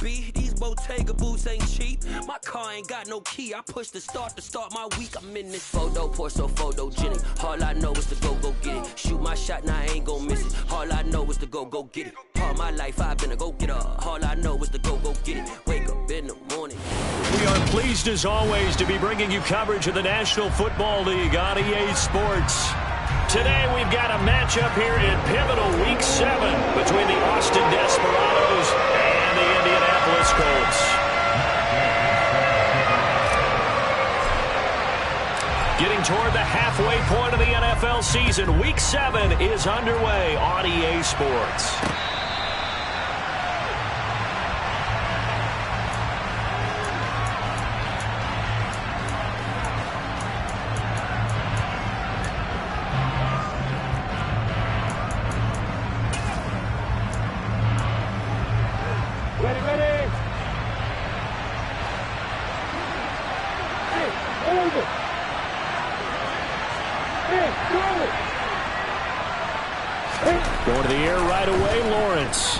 be. These Bottega boots ain't cheap. My car ain't got no key. I push the start to start my week. I'm in this photo, pour so photogenic. All I know is to go get it. Shoot my shot, now I ain't gon' miss it. All I know is to go get it. All my life I've been a go-getter. All I know is to go get it. Wake up in the morning. We are pleased as always to be bringing you coverage of the National Football League on EA Sports. Today we've got a matchup here in pivotal Week 7 between the Austin Desperados and the Indianapolis Colts. Getting toward the halfway point of the NFL season, Week 7 is underway on EA Sports. Going to the air right away, Lawrence.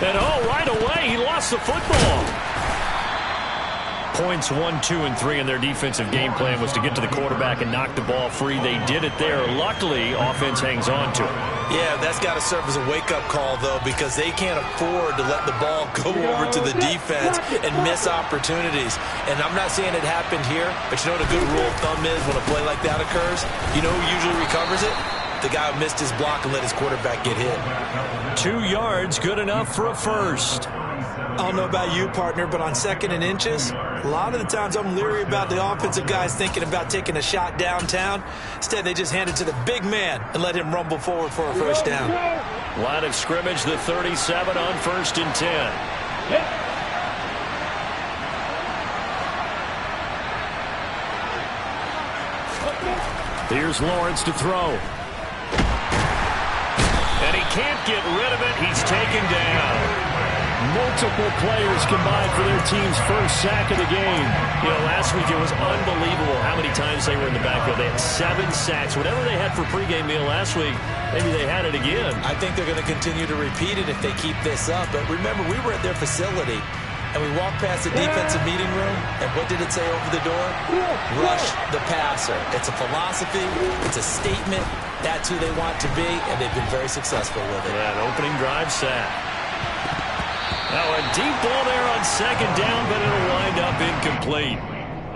And right away, he lost the football. Points 1, 2, and 3 in their defensive game plan was to get to the quarterback and knock the ball free. They did it there. Luckily, offense hangs on to it. Yeah, that's got to serve as a wake-up call, though, because they can't afford to let the ball go over to the defense and miss opportunities. And I'm not saying it happened here, but you know what a good rule of thumb is when a play like that occurs? You know who usually recovers it? The guy who missed his block and let his quarterback get hit. 2 yards, good enough for a first. I don't know about you, partner, but on 2nd and inches, a lot of the times I'm leery about the offensive guys thinking about taking a shot downtown. Instead, they just hand it to the big man and let him rumble forward for a first down. Line of scrimmage, the 37 on 1st and 10. Here's Lawrence to throw. And he can't get rid of it. He's taken down. Multiple players combined for their team's first sack of the game. You know, last week it was unbelievable how many times they were in the backfield. They had 7 sacks. Whatever they had for pregame meal last week, maybe they had it again. I think they're going to continue to repeat it if they keep this up. But remember, we were at their facility, and we walked past the defensive meeting room, and what did it say over the door? Rush the passer. It's a philosophy. It's a statement. That's who they want to be, and they've been very successful with it. Yeah, an opening drive sack. Now a deep ball there on 2nd down, but it'll wind up incomplete.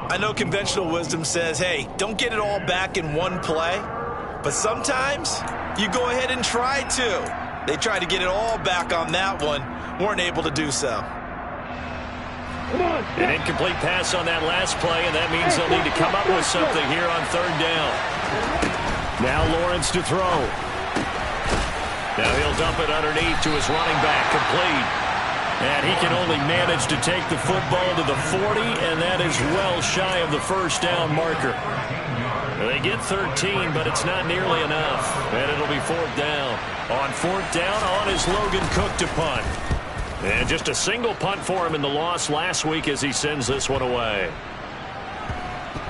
I know conventional wisdom says, hey, don't get it all back in one play. But sometimes you go ahead and try to. They tried to get it all back on that one. Weren't able to do so. An incomplete pass on that last play, and that means they'll need to come up with something here on 3rd down. Now Lawrence to throw. Now he'll dump it underneath to his running back, complete. And he can only manage to take the football to the 40, and that is well shy of the first down marker. They get 13, but it's not nearly enough. And it'll be 4th down. On 4th down, on is Logan Cook to punt. And just a single punt for him in the loss last week as he sends this one away.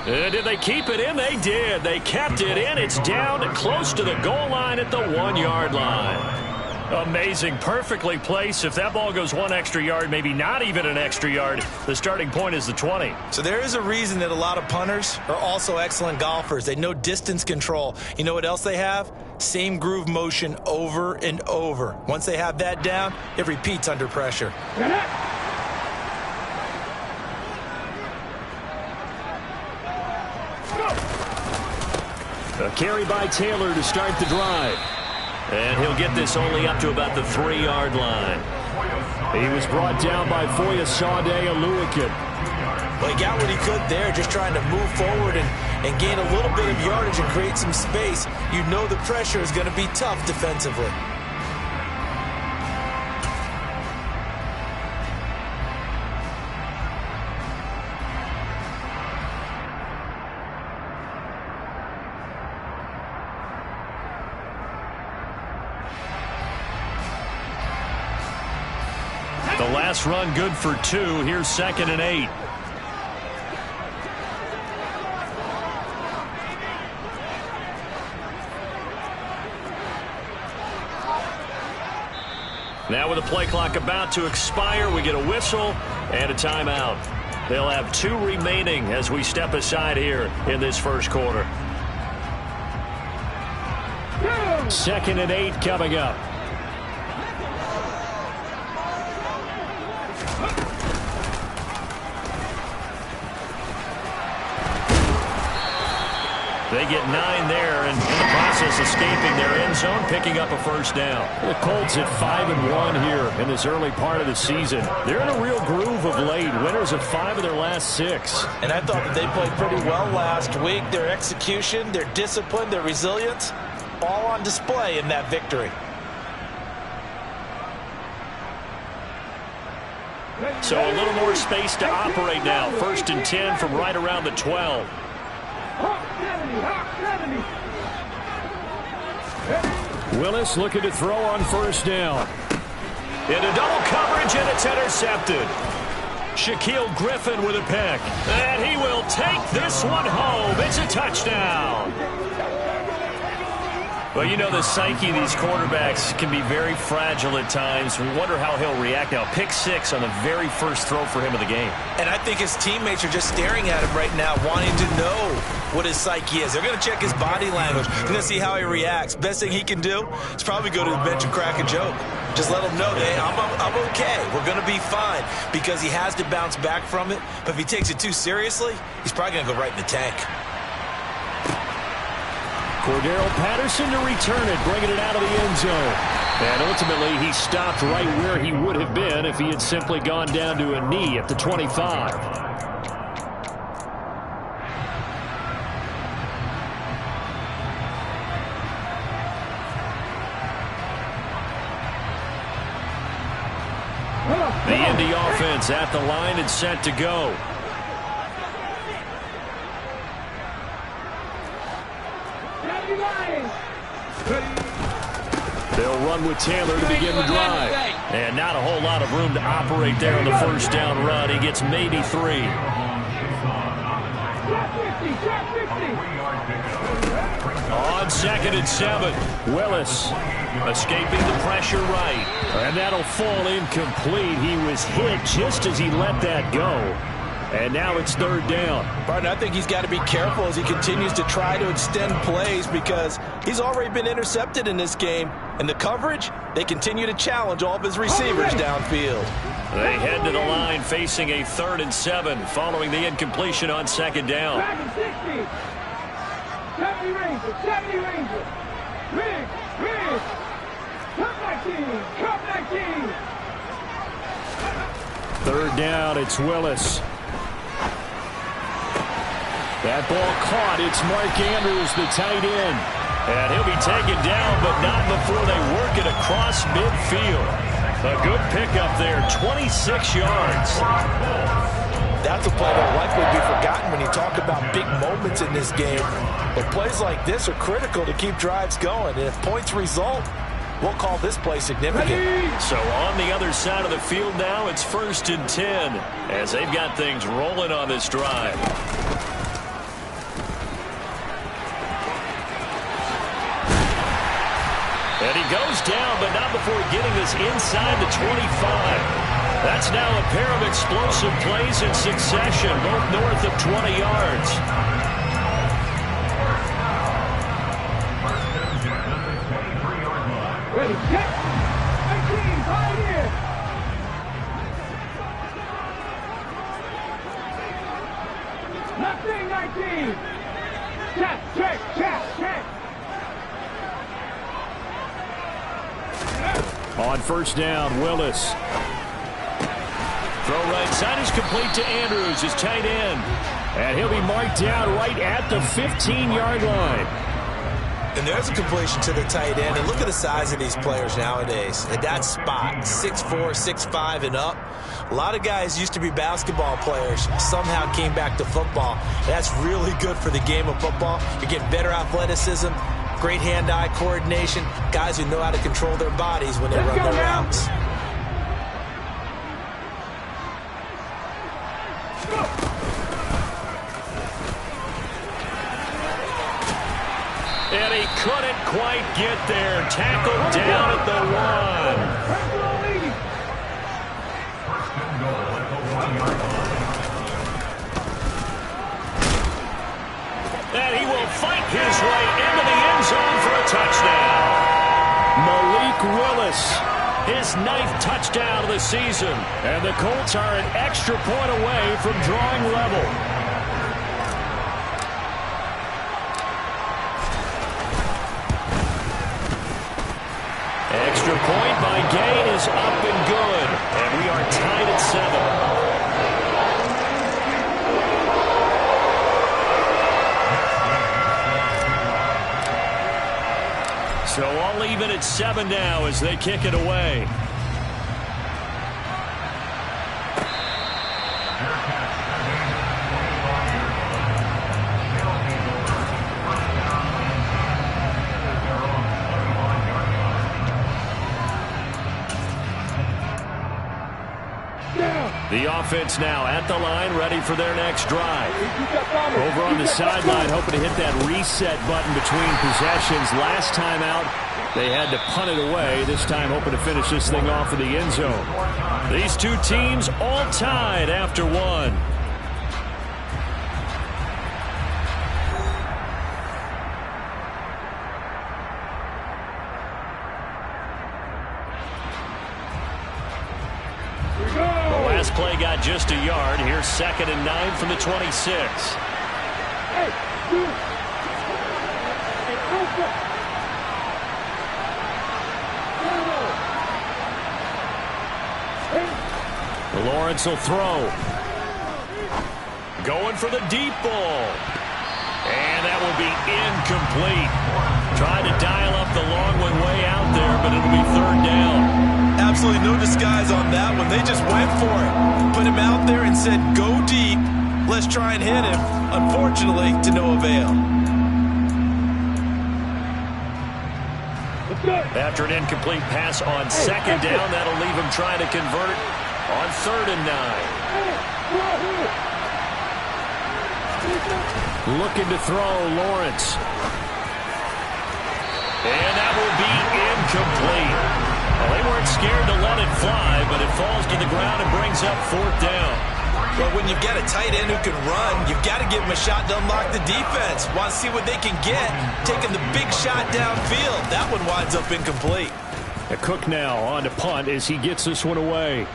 And did they keep it in? They did. They kept it in. It's down close to the goal line at the 1-yard line. Amazing, perfectly placed. If that ball goes 1 extra yard, maybe not even an extra yard, the starting point is the 20. So there is a reason that a lot of punters are also excellent golfers. They know distance control. You know what else they have? Same groove motion over and over. Once they have that down, it repeats under pressure. A carry by Taylor to start the drive. And he'll get this only up to about the 3-yard line. He was brought down by Foyesade Oluwakin. Well, he got what he could there, just trying to move forward and gain a little bit of yardage and create some space. You know the pressure is going to be tough defensively. The last run good for 2. Here's 2nd and 8. Now with the play clock about to expire, we get a whistle and a timeout. They'll have 2 remaining as we step aside here in this first quarter. 2nd and 8 coming up. They get 9 there, and in the process escaping their end zone, picking up a first down. The Colts at 5-1 here in this early part of the season. They're in a real groove of late. Winners of 5 of their last 6. And I thought that they played pretty well last week. Their execution, their discipline, their resilience, all on display in that victory. So a little more space to operate now. 1st and 10 from right around the 12. Willis looking to throw on 1st down. Into double coverage, and it's intercepted. Shaquille Griffin with a pick. And he will take this one home. It's a touchdown. Well, you know the psyche of these quarterbacks can be very fragile at times. We wonder how he'll react now. Pick 6 on the very first throw for him of the game. And I think his teammates are just staring at him right now, wanting to know what his psyche is. They're going to check his body language. They're going to see how he reacts. Best thing he can do is probably go to the bench and crack a joke. Just let him know that, hey, I'm okay. We're going to be fine, because he has to bounce back from it. But if he takes it too seriously, he's probably going to go right in the tank. Cordero Patterson to return it, bringing it out of the end zone. And ultimately, he stopped right where he would have been if he had simply gone down to a knee at the 25. The Indy offense at the line and set to go. They'll run with Taylor to begin the drive. And not a whole lot of room to operate there on the first down run. He gets maybe 3. On 2nd and 7. Willis Escaping the pressure right. And that'll fall incomplete. He was hit just as he let that go. And now it's 3rd down. Barton, I think he's got to be careful as he continues to try to extend plays, because he's already been intercepted in this game. And the coverage, they continue to challenge all of his receivers downfield. They head to the line facing a 3rd and 7 following the incompletion on 2nd down. 70 Rangers. Rig. Cup 19. 3rd down, it's Willis. That ball caught. It's Mark Andrews, the tight end. And he'll be taken down, but not before they work it across midfield. A good pickup there, 26 yards. That's a play that will likely be forgotten when you talk about big moments in this game. But plays like this are critical to keep drives going. And if points result, we'll call this play significant. So on the other side of the field now, it's 1st and 10 as they've got things rolling on this drive. And he goes down, but not before getting this inside the 25. That's now a pair of explosive plays in succession, both north of 20 yards. Ready, get 19, right here. Left wing 19. Check. On 1st down, Willis. Throw right side is complete to Andrews, his tight end. And he'll be marked down right at the 15-yard line. And there's a completion to the tight end. And look at the size of these players nowadays. At that spot, 6'4", 6'5", and up. A lot of guys used to be basketball players, somehow came back to football. That's really good for the game of football. You're getting better athleticism, great hand-eye coordination, guys who know how to control their bodies when they run their routes. And he couldn't quite get there. Tackled down at the 1. And he will fight his way into the end zone for a touchdown. Malik Willis, his 9th touchdown of the season. And the Colts are an extra point away from drawing level. Extra point by Gain is up and good. And we are tied at 7. So all even at 7 now as they kick it away. The offense now at the line, ready for their next drive. Over on the sideline, hoping to hit that reset button between possessions. Last time out, they had to punt it away. This time, hoping to finish this thing off in the end zone. These two teams all tied after 1. Last play got just a yard. Here's 2nd and 9 from the 26. Lawrence will throw. Going for the deep ball. And that will be incomplete. Trying to dial up the long one way out there, but it'll be 3rd down. Absolutely no disguise on that one. They just went for it. Put him out there and said, go deep. Let's try and hit him. Unfortunately, to no avail. After an incomplete pass on 2nd down, that'll leave him trying to convert on 3rd and 9. Looking to throw, Lawrence. And that will be incomplete. Well, they weren't scared to let it fly, but it falls to the ground and brings up 4th down. Well, when you've got a tight end who can run, you've got to give him a shot to unlock the defense. Want to see what they can get, taking the big shot downfield. That one winds up incomplete. Cook now on to punt as he gets this one away.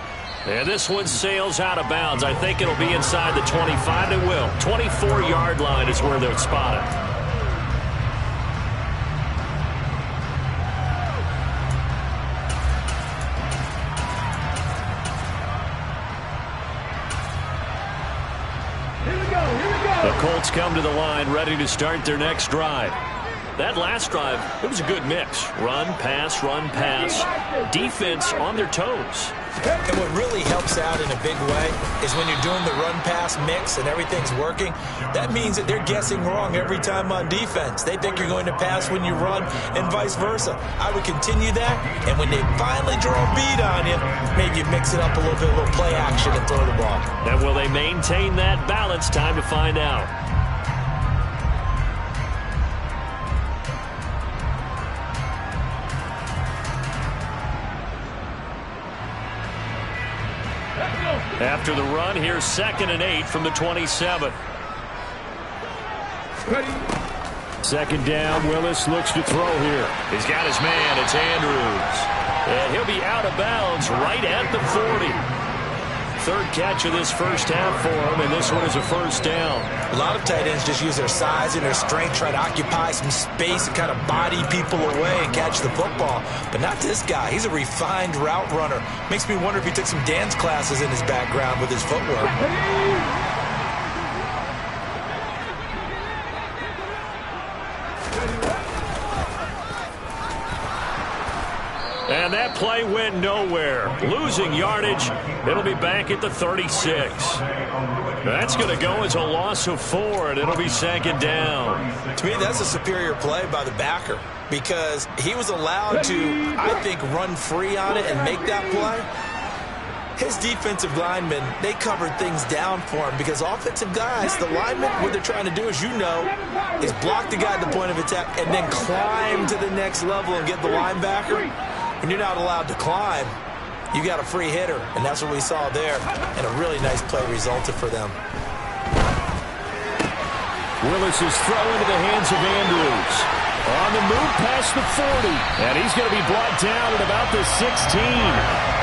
And this one sails out of bounds. I think it'll be inside the 25. It will. 24-yard line is where they'll spot it. The Colts come to the line, ready to start their next drive. That last drive, it was a good mix. Run, pass, defense on their toes. And what really helps out in a big way is when you're doing the run-pass mix and everything's working, that means that they're guessing wrong every time on defense. They think you're going to pass when you run and vice versa. I would continue that, and when they finally draw a bead on you, maybe you mix it up a little bit, a little play action and throw the ball. And will they maintain that balance? Time to find out. After the run, here's 2nd and 8 from the 27. 2nd down, Willis looks to throw here. He's got his man, it's Andrews. And he'll be out of bounds right at the 40. 3rd catch of this first half for him, and this one is a 1st down. A lot of tight ends just use their size and their strength, try to occupy some space and kind of body people away and catch the football. But not this guy. He's a refined route runner. Makes me wonder if he took some dance classes in his background with his footwork. And that play went nowhere. Losing yardage. It'll be back at the 36. That's going to go as a loss of 4, and it'll be 2nd down. To me, that's a superior play by the backer because he was allowed to, I think, run free on it and make that play. His defensive linemen, they covered things down for him because offensive guys, the linemen, what they're trying to do, as you know, is block the guy at the point of attack and then climb to the next level and get the linebacker. When you're not allowed to climb, you got a free hitter, and that's what we saw there, and a really nice play resulted for them. Willis's throw into the hands of Andrews. On the move past the 40. And he's going to be brought down at about the 16.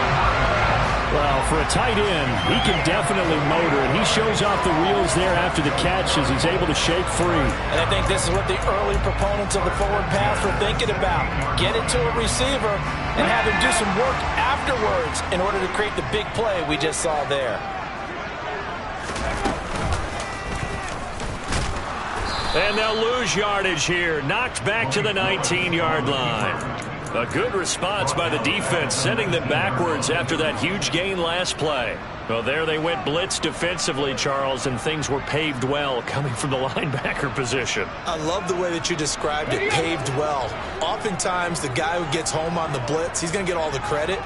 Well, for a tight end, he can definitely motor, and he shows off the wheels there after the catch as he's able to shake free. And I think this is what the early proponents of the forward pass were thinking about. Get it to a receiver and have him do some work afterwards in order to create the big play we just saw there. And they'll lose yardage here. Knocked back to the 19-yard line. A good response by the defense, sending them backwards after that huge gain last play. Well, there they went blitz defensively, Charles, and things were paved well coming from the linebacker position. I love the way that you described it, paved well. Oftentimes, the guy who gets home on the blitz, he's going to get all the credit.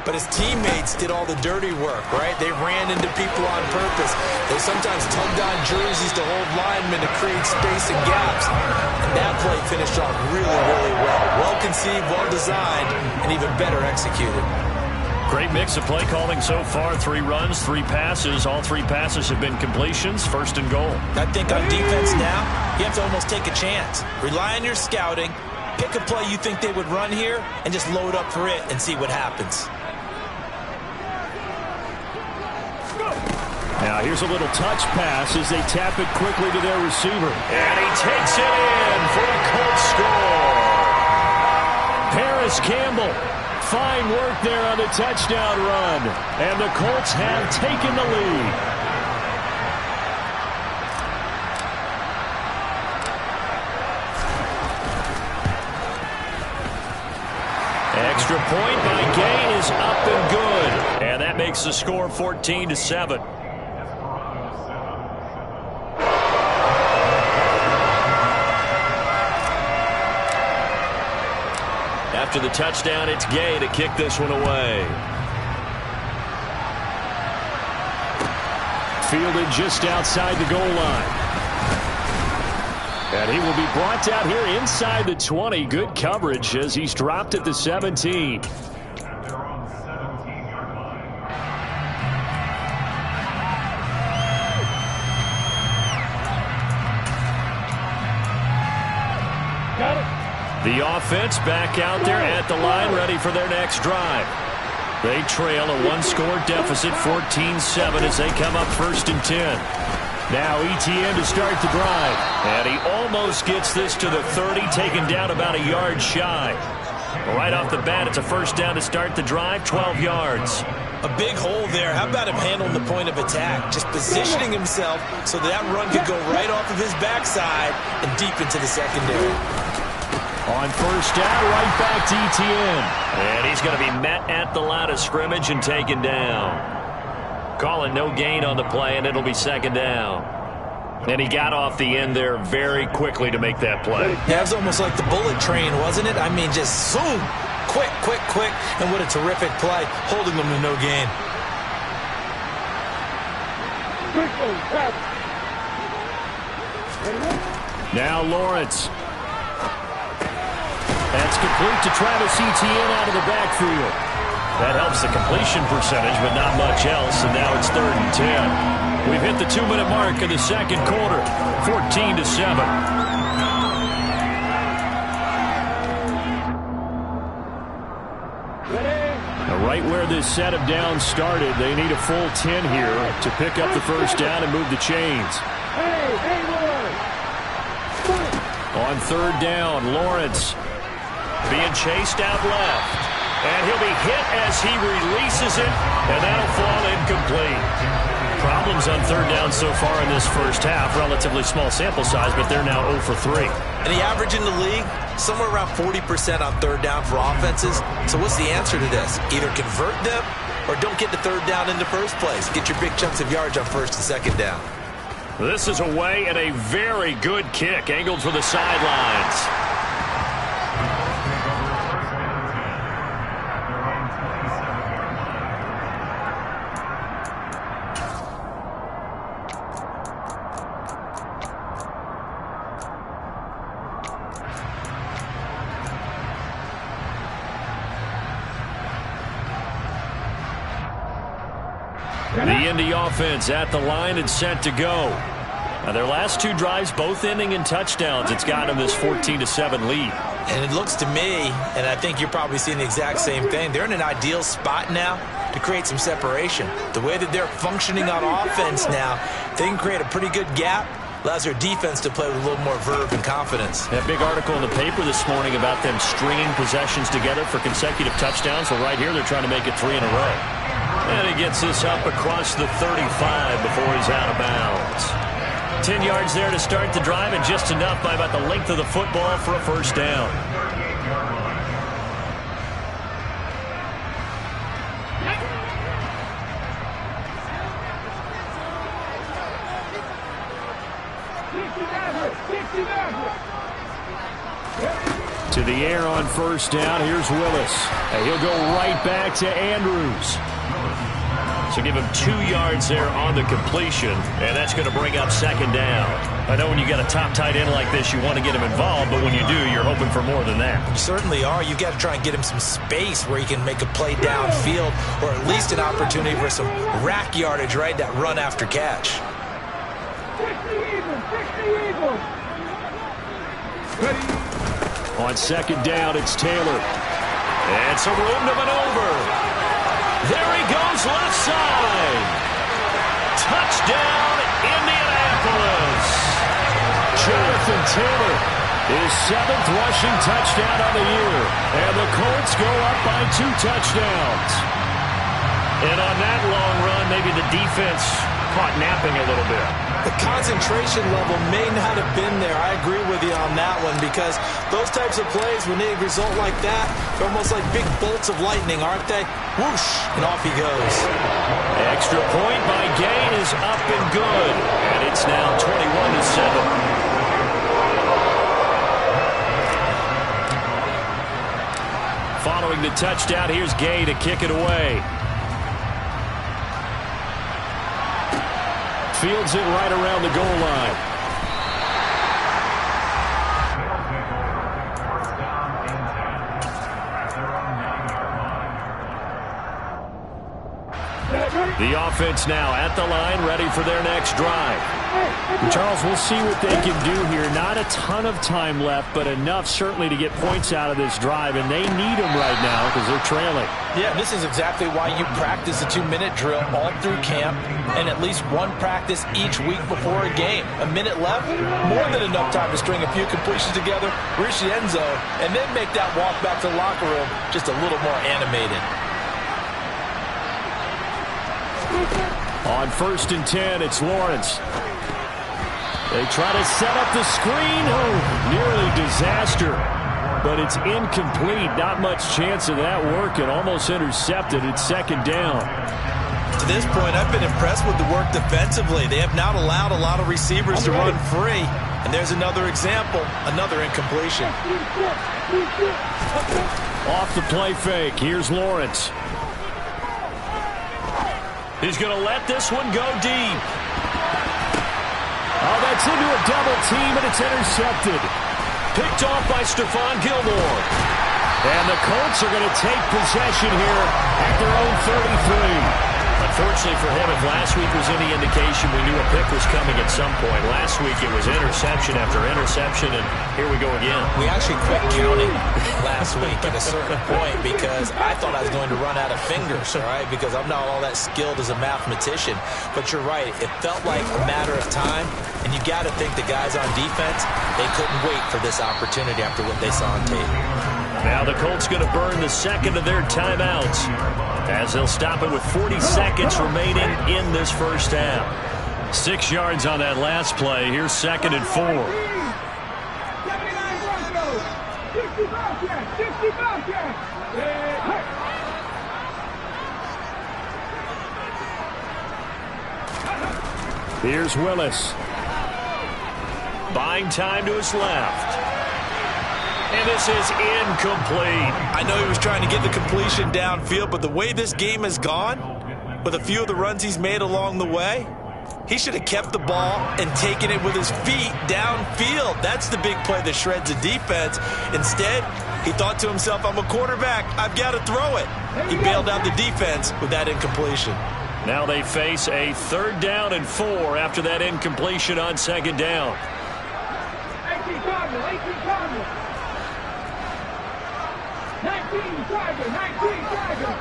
But his teammates did all the dirty work, right? They ran into people on purpose. They sometimes tugged on jerseys to hold linemen to create space and gaps. And that play finished off really, really well. Well-conceived, well-designed, and even better executed. Great mix of play calling so far. 3 runs, 3 passes. All 3 passes have been completions. First and goal. I think on defense now, you have to almost take a chance. Rely on your scouting. Pick a play you think they would run here and just load up for it and see what happens. Now here's a little touch pass as they tap it quickly to their receiver. And he takes it in for a Colts score. Paris Campbell. Fine work there on the touchdown run. And the Colts have taken the lead. Extra point by Gain is up and good. And that makes the score 14-7. After the touchdown, it's Gay to kick this one away. Fielded just outside the goal line. And he will be brought down here inside the 20. Good coverage as he's dropped at the 17. Got it. The offense back out there at the line, ready for their next drive. They trail a 1-score deficit, 14-7, as they come up 1st and 10. Now ETN to start the drive. And he almost gets this to the 30, taken down about a yard shy. Right off the bat, it's a 1st down to start the drive, 12 yards. A big hole there. How about him handling the point of attack? Just positioning himself so that run could go right off of his backside and deep into the secondary. On 1st down, right back to ETN. And he's going to be met at the line of scrimmage and taken down. Calling no gain on the play, and it'll be 2nd down. And he got off the end there very quickly to make that play. That was almost like the bullet train, wasn't it? I mean, just zoom. Quick, quick, quick. And what a terrific play, holding them to no gain. Now Lawrence. That's complete to Travis Etienne out of the backfield. That helps the completion percentage, but not much else, and now it's 3rd and 10. We've hit the 2-minute mark in the 2nd quarter, 14-7. Right where this set of downs started, they need a full 10 here to pick up the 1st down and move the chains. On 3rd down, Lawrence being chased out left. And he'll be hit as he releases it, and that'll fall incomplete. Problems on 3rd down so far in this 1st half. Relatively small sample size, but they're now 0 for 3. And the average in the league, somewhere around 40% on 3rd down for offenses. So what's the answer to this? Either convert them or don't get the 3rd down in the first place. Get your big chunks of yards on 1st and 2nd down. This is away and a very good kick, angled for the sidelines. The Indy offense at the line and set to go. Their last two drives both ending in touchdowns. It's got them this 14-7 lead. And it looks to me, and I think you're probably seeing the exact same thing, they're in an ideal spot now to create some separation. The way that they're functioning on offense now, they can create a pretty good gap. Allows their defense to play with a little more verve and confidence. That big article in the paper this morning about them stringing possessions together for consecutive touchdowns. Well, right here, they're trying to make it 3 in a row. And he gets this up across the 35 before he's out of bounds. 10 yards there to start the drive, and just enough by about the length of the football for a first down. To the air on first down. Here's Willis. And he'll go right back to Andrews. So give him 2 yards there on the completion, and that's going to bring up second down. I know when you got a top tight end like this, you want to get him involved, but when you do, you're hoping for more than that. You certainly are. You've got to try and get him some space where he can make a play downfield, or at least an opportunity for some rack yardage, right? That run after catch. 60 Eagles. On second down, it's Taylor. And some room to maneuver. There he goes, left side. Touchdown, Indianapolis. Jonathan Taylor, his 7th rushing touchdown of the year. And the Colts go up by 2 touchdowns. And on that long run, maybe the defense caught napping a little bit. The concentration level may not have been there. I agree with you on that one, because those types of plays, when they result like that, they're almost like big bolts of lightning, aren't they? Whoosh, and off he goes. Extra point by Gay is up and good. And it's now 21-7. Following the touchdown, here's Gay to kick it away. Fields it right around the goal line. The offense now at the line, ready for their next drive. Charles, we'll see what they can do here. Not a ton of time left, but enough certainly to get points out of this drive, and they need them right now because they're trailing. Yeah, this is exactly why you practice a 2-minute drill all through camp, and at least one practice each week before a game. A minute left, more than enough time to string a few completions together, reach the end zone, and then make that walk back to the locker room just a little more animated. On 1st and 10, it's Lawrence. They try to set up the screen. Oh, nearly disaster. But it's incomplete. Not much chance of that working. Almost intercepted. It's second down. To this point, I've been impressed with the work defensively. They have not allowed a lot of receivers to run free. And there's another example, another incompletion. Off the play fake. Here's Lawrence. He's going to let this one go deep. Oh, that's into a double team, and it's intercepted. Picked off by Stephon Gilmore. And the Colts are going to take possession here at their own 33. Unfortunately for him, if last week was any indication, we knew a pick was coming at some point. Last week it was interception after interception, and here we go again. We actually quit counting last week at a certain point because I thought I was going to run out of fingers, all right, because I'm not all that skilled as a mathematician. But you're right. It felt like a matter of time, and you got to think the guys on defense, they couldn't wait for this opportunity after what they saw on tape. Now the Colts going to burn the second of their timeouts as they'll stop it with 40 seconds remaining in this first half. 6 yards on that last play. Here's 2nd and 4. Here's Willis. Buying time to his left. And this is incomplete. I know he was trying to get the completion downfield, but the way this game has gone, with a few of the runs he's made along the way, he should have kept the ball and taken it with his feet downfield. That's the big play that shreds the defense. Instead, he thought to himself, I'm a quarterback. I've got to throw it. He bailed out the defense with that incompletion. Now they face a 3rd down and 4 after that incompletion on 2nd down. 18 Cardinal, 18 Cardinal. 19 Tiger, 19 Tiger.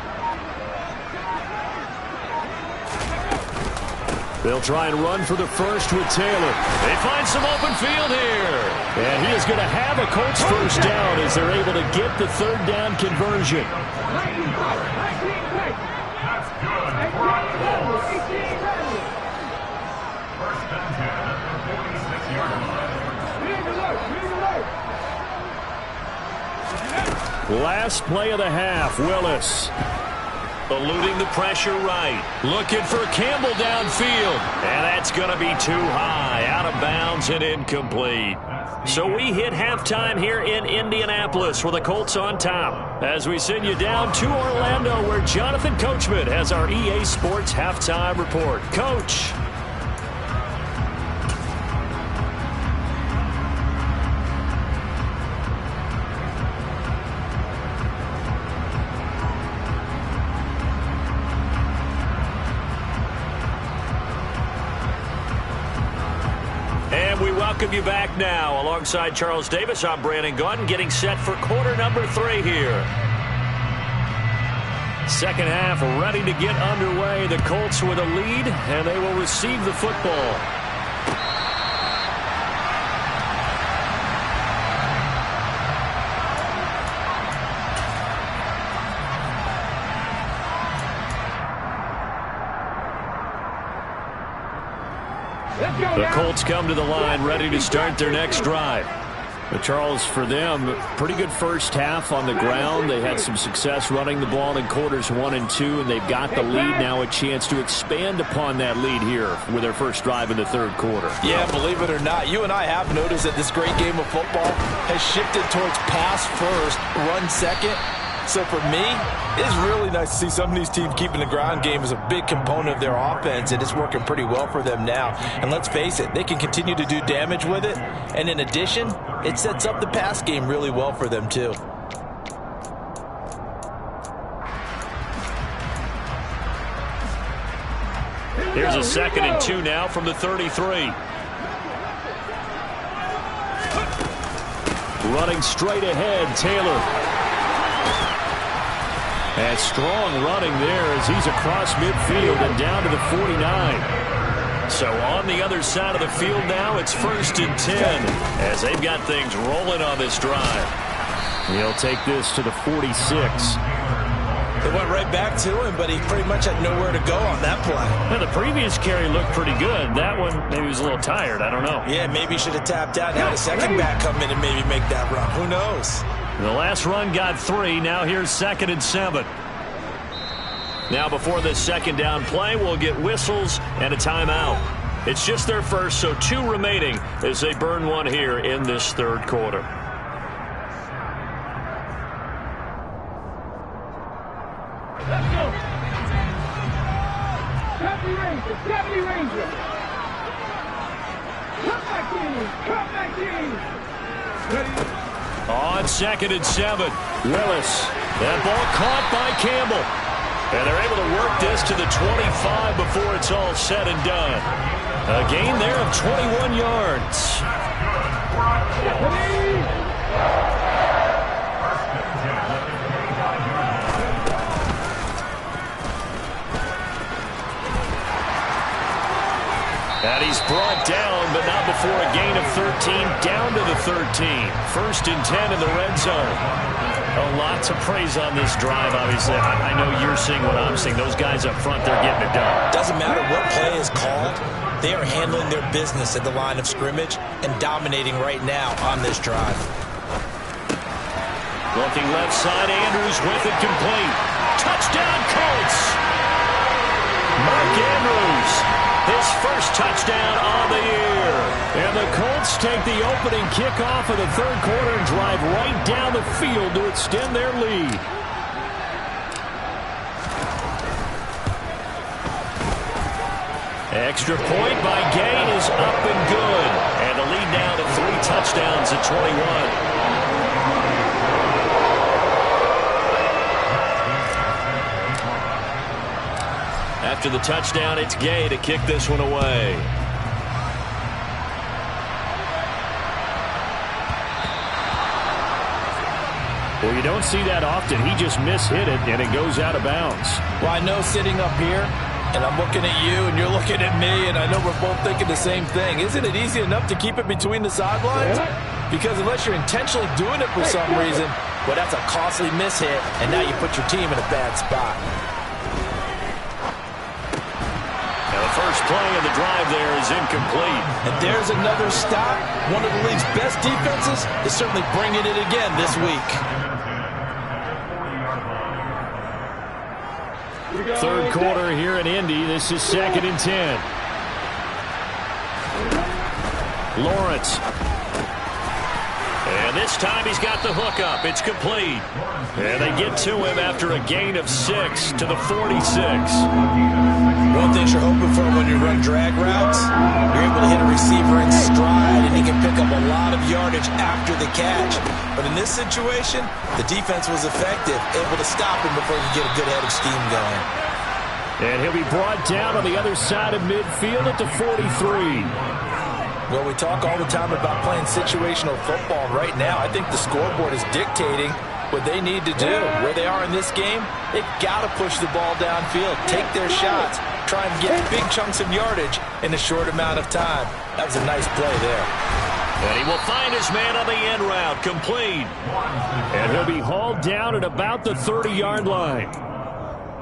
They'll try and run for the first with Taylor. They find some open field here. And he is going to have a Colts first down as they're able to get the 3rd down conversion. 19 Tiger, 19 Tiger. 18 Tiger. First and 10 at the 46-yard line. Last play of the half, Willis. Eluding the pressure right. Looking for Campbell downfield. And that's going to be too high. Out of bounds and incomplete. So we hit halftime here in Indianapolis with the Colts on top. As we send you down to Orlando where Jonathan Coachman has our EA Sports halftime report. Coach. Welcome you back now. Alongside Charles Davis, I'm Brandon Gaudin, getting set for quarter number 3 here. Second half ready to get underway. The Colts with a lead, and they will receive the football. The Colts come to the line ready to start their next drive. But Charles, for them, pretty good first half on the ground. They had some success running the ball in quarters 1 and 2, and they've got the lead now, a chance to expand upon that lead here with their first drive in the 3rd quarter. Yeah, believe it or not, you and I have noticed that this great game of football has shifted towards pass first, run second. So for me, it's really nice to see some of these teams keeping the ground game as a big component of their offense, and it's working pretty well for them now. And let's face it, they can continue to do damage with it. And in addition, it sets up the pass game really well for them too. Here's a 2nd and 2 now from the 33. Running straight ahead, Taylor. And strong running there as he's across midfield and down to the 49. So on the other side of the field now, it's 1st and 10 as they've got things rolling on this drive. He'll take this to the 46. They went right back to him, but he pretty much had nowhere to go on that play. Now, the previous carry looked pretty good. That one, maybe he was a little tired. I don't know. Yeah, maybe he should have tapped out and had a second back come in and maybe make that run. Who knows? The last run got 3. Now here's 2nd and 7. Now before this 2nd down play, we'll get whistles and a timeout. It's just their first, so 2 remaining as they burn one here in this 3rd quarter. Let's go. 70 Rangers, 70 Rangers. Come back in, come back in. Ready? On 2nd and 7. Willis. That ball caught by Campbell. And they're able to work this to the 25 before it's all said and done. A gain there of 21 yards. And he's brought down, but not before a gain of 13, down to the 13. 1st and 10 in the red zone. A lot to praise on this drive, obviously. I know you're seeing what I'm seeing. Those guys up front, they're getting it done. Doesn't matter what play is called. They are handling their business at the line of scrimmage and dominating right now on this drive. Looking left side, Andrews with it complete. Touchdown, Colts! Mark Andrews, his first touchdown on the year. And the Colts take the opening kickoff of the 3rd quarter and drive right down the field to extend their lead. Extra point by Gain is up and good. And the lead now to 3 touchdowns at 21. After the touchdown, it's Gay to kick this one away. Well, you don't see that often. He just mishit it, and it goes out of bounds. Well, I know sitting up here, and I'm looking at you, and you're looking at me, and I know we're both thinking the same thing. Isn't it easy enough to keep it between the sidelines? Because unless you're intentionally doing it for some reason, well, that's a costly mishit, and now you put your team in a bad spot. And the first play of the drive there is incomplete. And there's another stop. One of the league's best defenses is certainly bringing it again this week. Third quarter here in Indy. This is 2nd and 10. Lawrence. And this time he's got the hook up. It's complete. And they get to him after a gain of 6 to the 46. One thing you're hoping for when you run drag routes, you're able to hit a receiver in stride, and he can pick up a lot of yardage after the catch. But in this situation, the defense was effective, able to stop him before he could get a good head of steam going. And he'll be brought down on the other side of midfield at the 43. Well, we talk all the time about playing situational football. Right now, I think the scoreboard is dictating what they need to do. Where they are in this game, they've got to push the ball downfield, take their shots, try and get big chunks of yardage in a short amount of time. That was a nice play there. And he will find his man on the end route, complete. And he'll be hauled down at about the 30-yard line.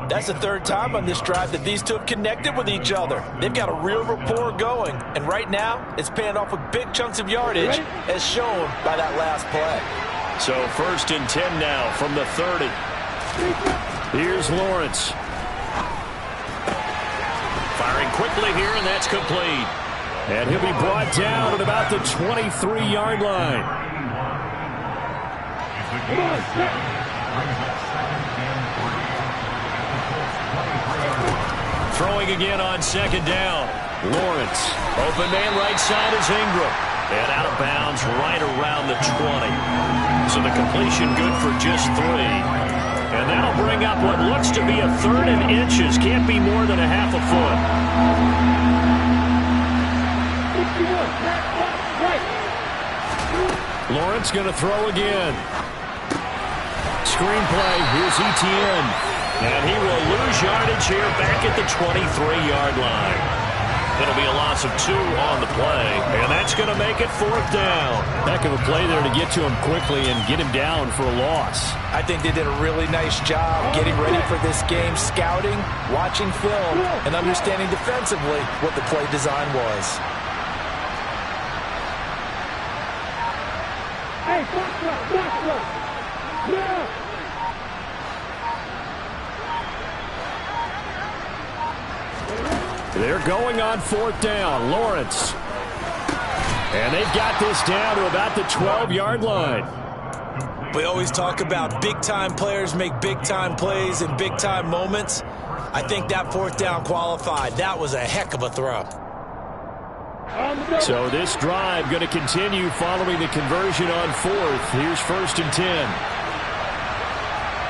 That's the third time on this drive that these two have connected with each other. They've got a real rapport going. And right now, it's paying off with big chunks of yardage, as shown by that last play. So 1st and 10 now from the 30. Here's Lawrence. Firing quickly here, and that's complete. And he'll be brought down at about the 23-yard line. Throwing again on 2nd down. Lawrence. Open man right side is Ingram. And out of bounds right around the 20. So the completion good for just 3. And that'll bring up what looks to be a 3rd and inches. Can't be more than a half a foot. Lawrence going to throw again. Screenplay. Here's Etienne. And he will lose yardage here back at the 23-yard line. It'll be a loss of 2 on the play, and that's going to make it 4th down. Heck of a play there to get to him quickly and get him down for a loss. I think they did a really nice job getting ready for this game, scouting, watching film, and understanding defensively what the play design was. Hey, box one. Yeah. They're going on 4th down. Lawrence. And they've got this down to about the 12-yard line. We always talk about big-time players make big-time plays in big-time moments. I think that 4th down qualified. That was a heck of a throw. So this drive going to continue following the conversion on 4th. Here's 1st and 10.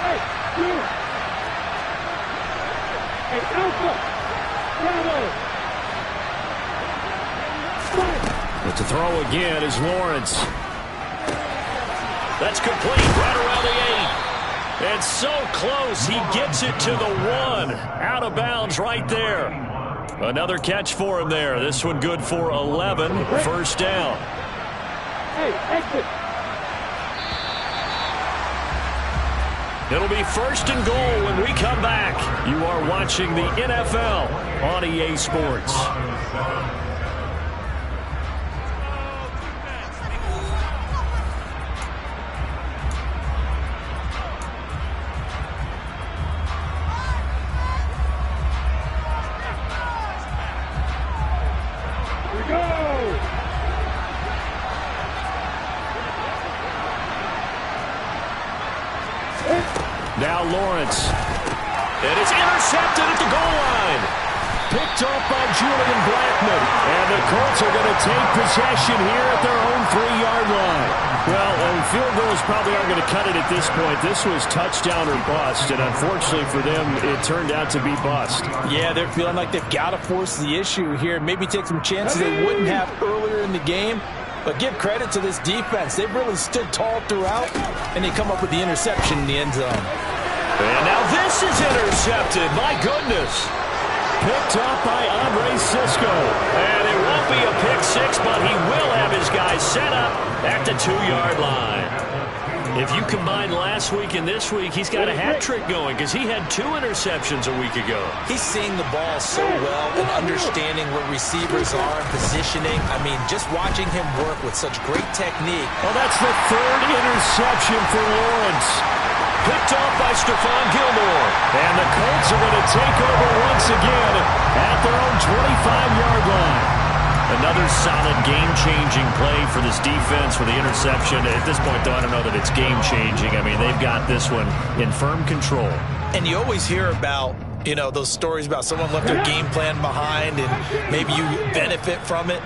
Hey, Alpha. But to throw again is Lawrence. That's complete right around the 8. And so close, he gets it to the 1. Out of bounds right there. Another catch for him there. This one good for 11. 1st down. Hey, exit. It'll be 1st and goal when we come back. You are watching the NFL on EA Sports. Here we go. Now Lawrence. And it's intercepted at the goal line. Picked off by Julian Blackman. And the Colts are going to take possession here at their own 3-yard line. Well, field goals probably aren't going to cut it at this point. This was touchdown or bust, and unfortunately for them, it turned out to be bust. Yeah, they're feeling like they've got to force the issue here. Maybe take some chances they wouldn't have earlier in the game. But give credit to this defense. They've really stood tall throughout, and they come up with the interception in the end zone. And now this is intercepted. My goodness. Picked up by Andre Cisco. And it won't be a pick six, but he will have his guys set up at the 2-yard line. If you combine last week and this week, he's got a hat trick going because he had 2 interceptions a week ago. He's seeing the ball so well and understanding where receivers are and positioning. I mean, just watching him work with such great technique. Well, that's the 3rd interception for Lawrence. Picked off by Stephon Gilmore. And the Colts are going to take over once again at their own 25-yard line. Another solid game-changing play for this defense with the interception. At this point, though, I don't know that it's game-changing. I mean, they've got this one in firm control. And you always hear about, you know, those stories about someone left their game plan behind and maybe you benefit from it.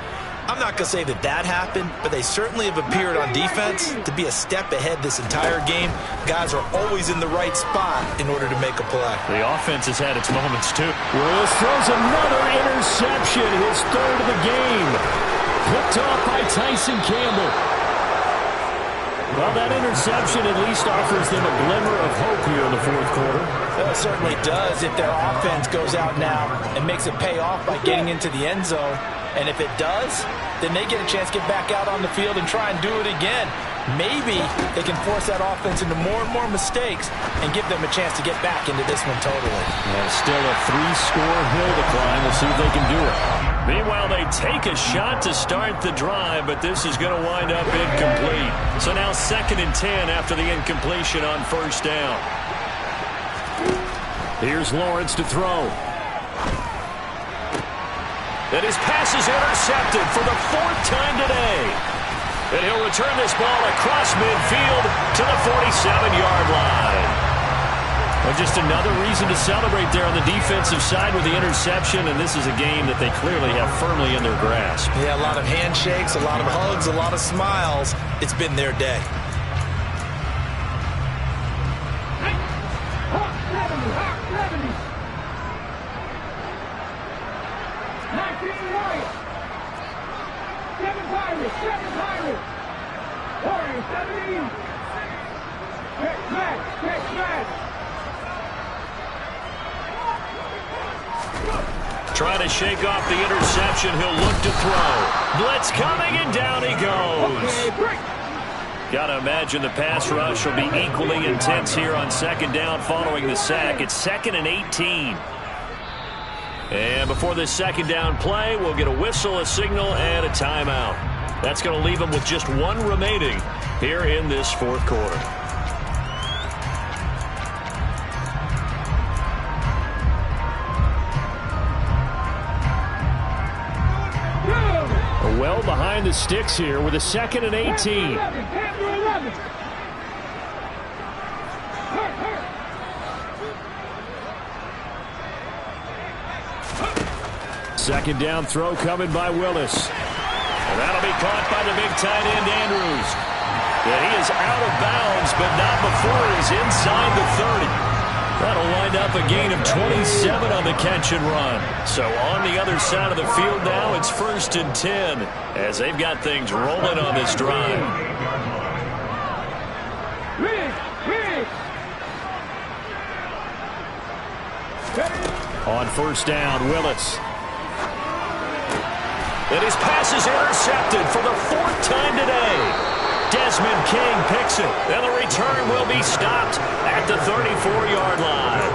I'm not going to say that that happened, but they certainly have appeared on defense to be a step ahead this entire game. Guys are always in the right spot in order to make a play. The offense has had its moments, too. Willis throws another interception, his 3rd of the game. Picked off by Tyson Campbell. Well, that interception at least offers them a glimmer of hope here in the 4th quarter. It certainly does if their offense goes out now and makes it pay off by getting into the end zone. And if it does, then they get a chance to get back out on the field and try and do it again. Maybe they can force that offense into more and more mistakes and give them a chance to get back into this one totally. Yeah, still a 3-score hill to climb. We'll see if they can do it. Meanwhile, they take a shot to start the drive, but this is going to wind up incomplete. So now 2nd and 10 after the incompletion on 1st down. Here's Lawrence to throw. And his pass is intercepted for the 4th time today. And he'll return this ball across midfield to the 47-yard line. Well, just another reason to celebrate there on the defensive side with the interception, and this is a game that they clearly have firmly in their grasp. Yeah, a lot of handshakes, a lot of hugs, a lot of smiles. It's been their day. Trying to shake off the interception. He'll look to throw. Blitz coming, and down he goes. Got to imagine the pass rush will be equally intense here on 2nd down following the sack. It's 2nd and 18. And before this 2nd down play, we'll get a whistle, a signal, and a timeout. That's going to leave them with just 1 remaining here in this 4th quarter. Well behind the sticks here with a 2nd and 18. Second down throw coming by Willis. And that'll be caught by the big tight end, Andrews. Yeah, he is out of bounds, but not before he's inside the 30. That'll wind up a gain of 27 on the catch and run. So on the other side of the field now, it's 1st and 10 as they've got things rolling on this drive. On 1st down, Willis. And his pass is intercepted for the 4th time today. Desmond King picks it, and the return will be stopped at the 34-yard line.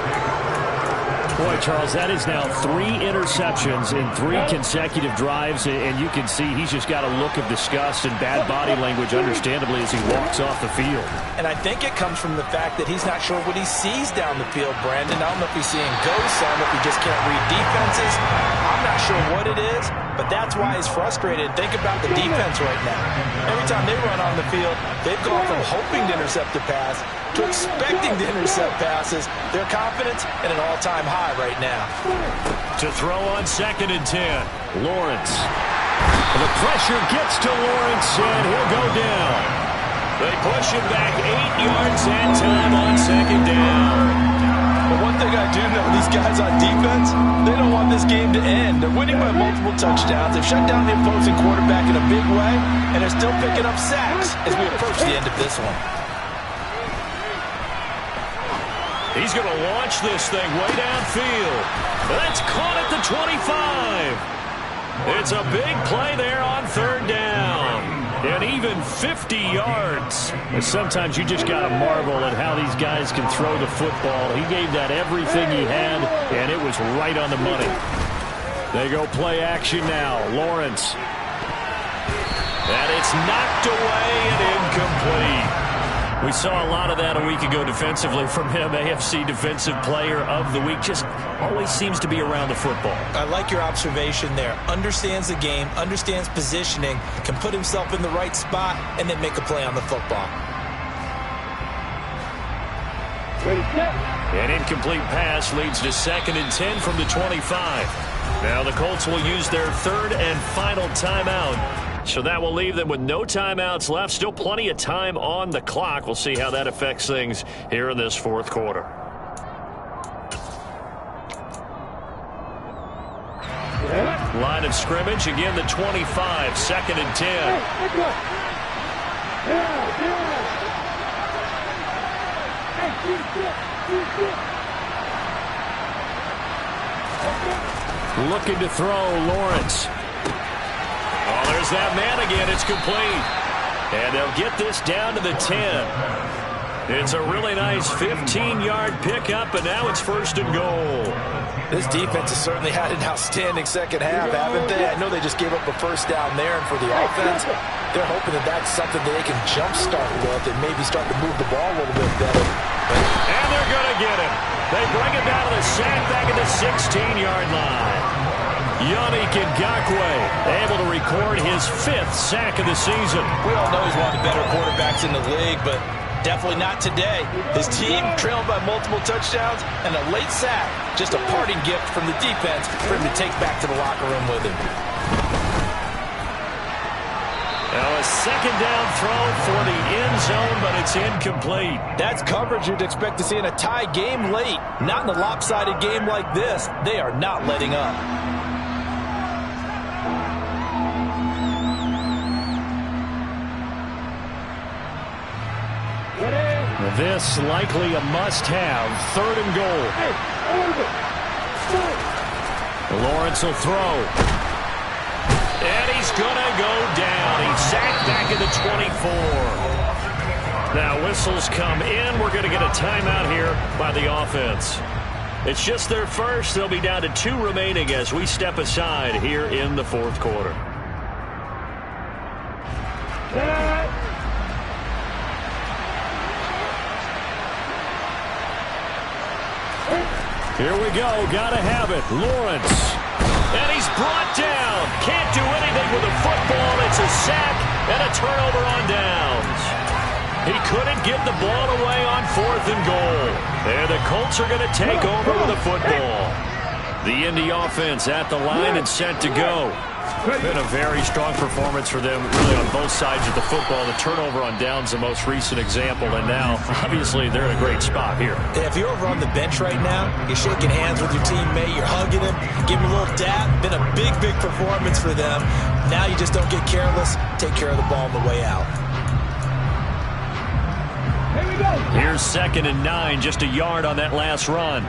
Boy, Charles, that is now 3 interceptions in 3 consecutive drives, and you can see he's just got a look of disgust and bad body language, understandably, as he walks off the field. And I think it comes from the fact that he's not sure what he sees down the field, Brandon. I don't know if he's seeing ghosts. I don't know if he just can't read defenses. I'm not sure what it is, but that's why he's frustrated. Think about the defense right now. Every time they run on the field, they've gone from hoping to intercept a pass to expecting to intercept passes. Their confidence at an all-time high right now. To throw on 2nd and 10. Lawrence. The pressure gets to Lawrence, and he'll go down. They push him back 8 yards and time on second down. But one thing I do know, these guys on defense, they don't want this game to end. They're winning by multiple touchdowns. They've shut down the opposing quarterback in a big way, and they're still picking up sacks as we approach the end of this one. He's going to launch this thing way downfield. That's caught at the 25. It's a big play there on third down. And even 50 yards. Sometimes you just got to marvel at how these guys can throw the football. He gave that everything he had, and it was right on the money. They go play action now. Lawrence. And it's knocked away and incomplete. We saw a lot of that a week ago defensively from him. AFC Defensive Player of the Week. Just always seems to be around the football. I like your observation there. Understands the game, understands positioning, can put himself in the right spot, and then make a play on the football. An incomplete pass leads to 2nd and 10 from the 25. Now the Colts will use their 3rd and final timeout. So that will leave them with no timeouts left. Still plenty of time on the clock. We'll see how that affects things here in this 4th quarter. Line of scrimmage, again the 25, 2nd and 10. Looking to throw, Lawrence. Oh, there's that man again. It's complete. And they'll get this down to the 10. It's a really nice 15-yard pickup, and now it's 1st and goal. This defense has certainly had an outstanding second half, haven't they? I know they just gave up a first down there, and for the offense, they're hoping that that's something that they can jumpstart with and maybe start to move the ball a little bit better. And they're going to get him. They bring him down to the sack back at the 16-yard line. Yannick Ngakoue able to record his 5th sack of the season. We all know he's one of the better quarterbacks in the league, but definitely not today. His team trailed by multiple touchdowns and a late sack. Just a parting gift from the defense for him to take back to the locker room with him. Now a 2nd down throw for the end zone, but it's incomplete. That's coverage you'd expect to see in a tie game late. Not in a lopsided game like this. They are not letting up. This likely a must-have. 3rd and goal. Lawrence will throw. And he's going to go down. He's sacked back at the 24. Now whistles come in. We're going to get a timeout here by the offense. It's just their first. They'll be down to 2 remaining as we step aside here in the 4th quarter. Here we go. Gotta have it. Lawrence. And he's brought down. Can't do anything with the football. It's a sack and a turnover on downs. He couldn't get the ball away on 4th and goal. And the Colts are going to take over with the football. The Indy offense at the line and set to go. Been a very strong performance for them, really, on both sides of the football. The turnover on downs, the most recent example, and now, obviously, they're in a great spot here. Yeah, if you're over on the bench right now, you're shaking hands with your teammate, you're hugging him, giving him a little dap. Been a big, big performance for them. Now you just don't get careless. Take care of the ball on the way out. Here we go. Here's 2nd and 9, just a yard on that last run.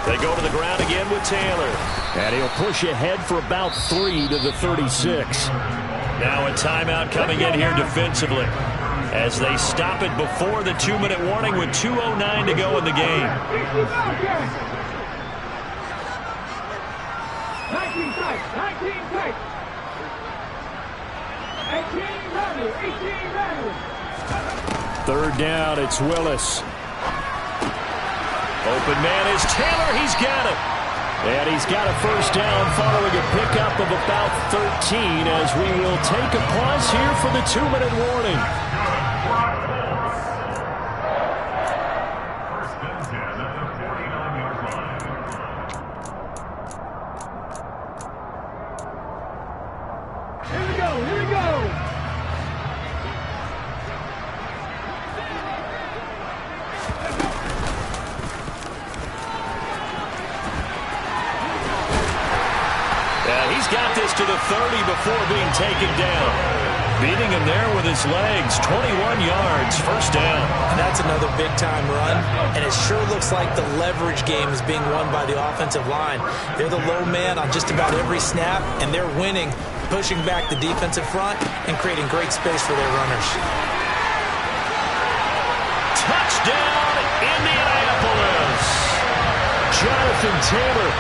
They go to the ground again with Taylor. And he'll push ahead for about 3 to the 36. Now a timeout coming in here defensively as they stop it before the 2-minute warning with 2:09 to go in the game. 19 tight, 19 tight. 18 ready, 18 ready. 3rd down, it's Willis. Open man is Taylor. He's got it. And he's got a 1st down following a pickup of about 13 as we will take a pause here for the 2-minute warning. He's got this to the 30 before being taken down. Beating him there with his legs. 21 yards, first down. And that's another big-time run, and it sure looks like the leverage game is being won by the offensive line. They're the low man on just about every snap, and they're winning, pushing back the defensive front and creating great space for their runners. Touchdown, Indianapolis. Jonathan Taylor,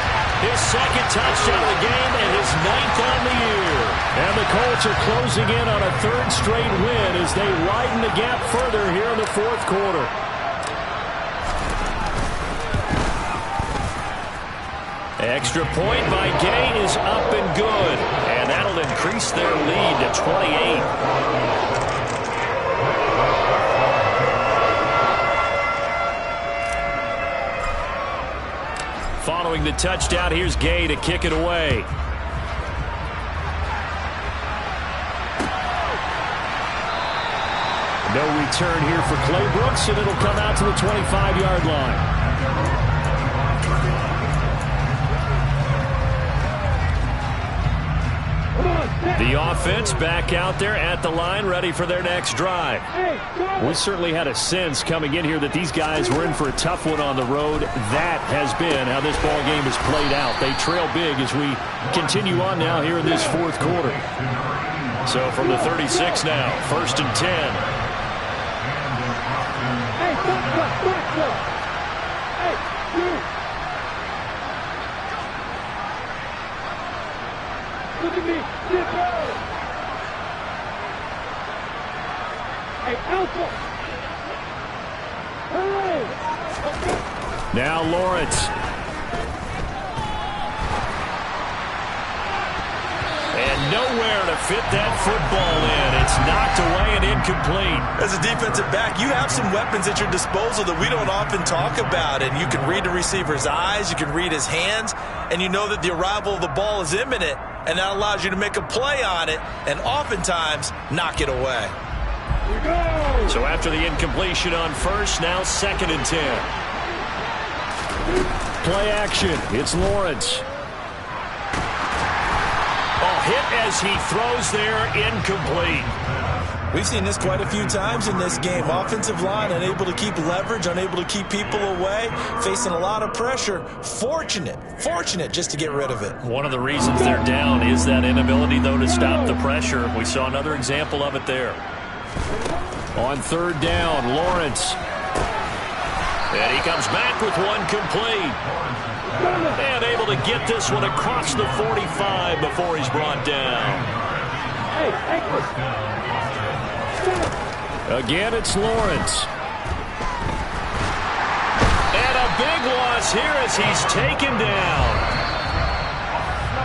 his second touchdown of the game and his 9th on the year. And the Colts are closing in on a 3rd straight win as they widen the gap further here in the 4th quarter. Extra point by Gay is up and good. And that'll increase their lead to 28. Following the touchdown, here's Gay to kick it away. No return here for Clay Brooks, and it'll come out to the 25-yard line. The offense back out there at the line, ready for their next drive. We certainly had a sense coming in here that these guys were in for a tough one on the road. That has been how this ball game has played out. They trail big as we continue on now here in this 4th quarter. So from the 36 now, 1st and 10. Look at me. Sit down. Hey, Alpha. Hey. Now Lawrence. And nowhere to fit that football in. It's knocked away and incomplete. As a defensive back, you have some weapons at your disposal that we don't often talk about. And you can read the receiver's eyes, you can read his hands, and you know that the arrival of the ball is imminent. And that allows you to make a play on it and oftentimes knock it away. So after the incompletion on 1st, now 2nd and 10. Play action. It's Lawrence. Oh, hit as he throws there, incomplete. We've seen this quite a few times in this game. Offensive line unable to keep leverage, unable to keep people away, facing a lot of pressure. Fortunate just to get rid of it. One of the reasons they're down is that inability, though, to stop the pressure. We saw another example of it there. On 3rd down, Lawrence. And he comes back with one complete. And able to get this one across the 45 before he's brought down. Again, it's Lawrence. And a big loss here as he's taken down.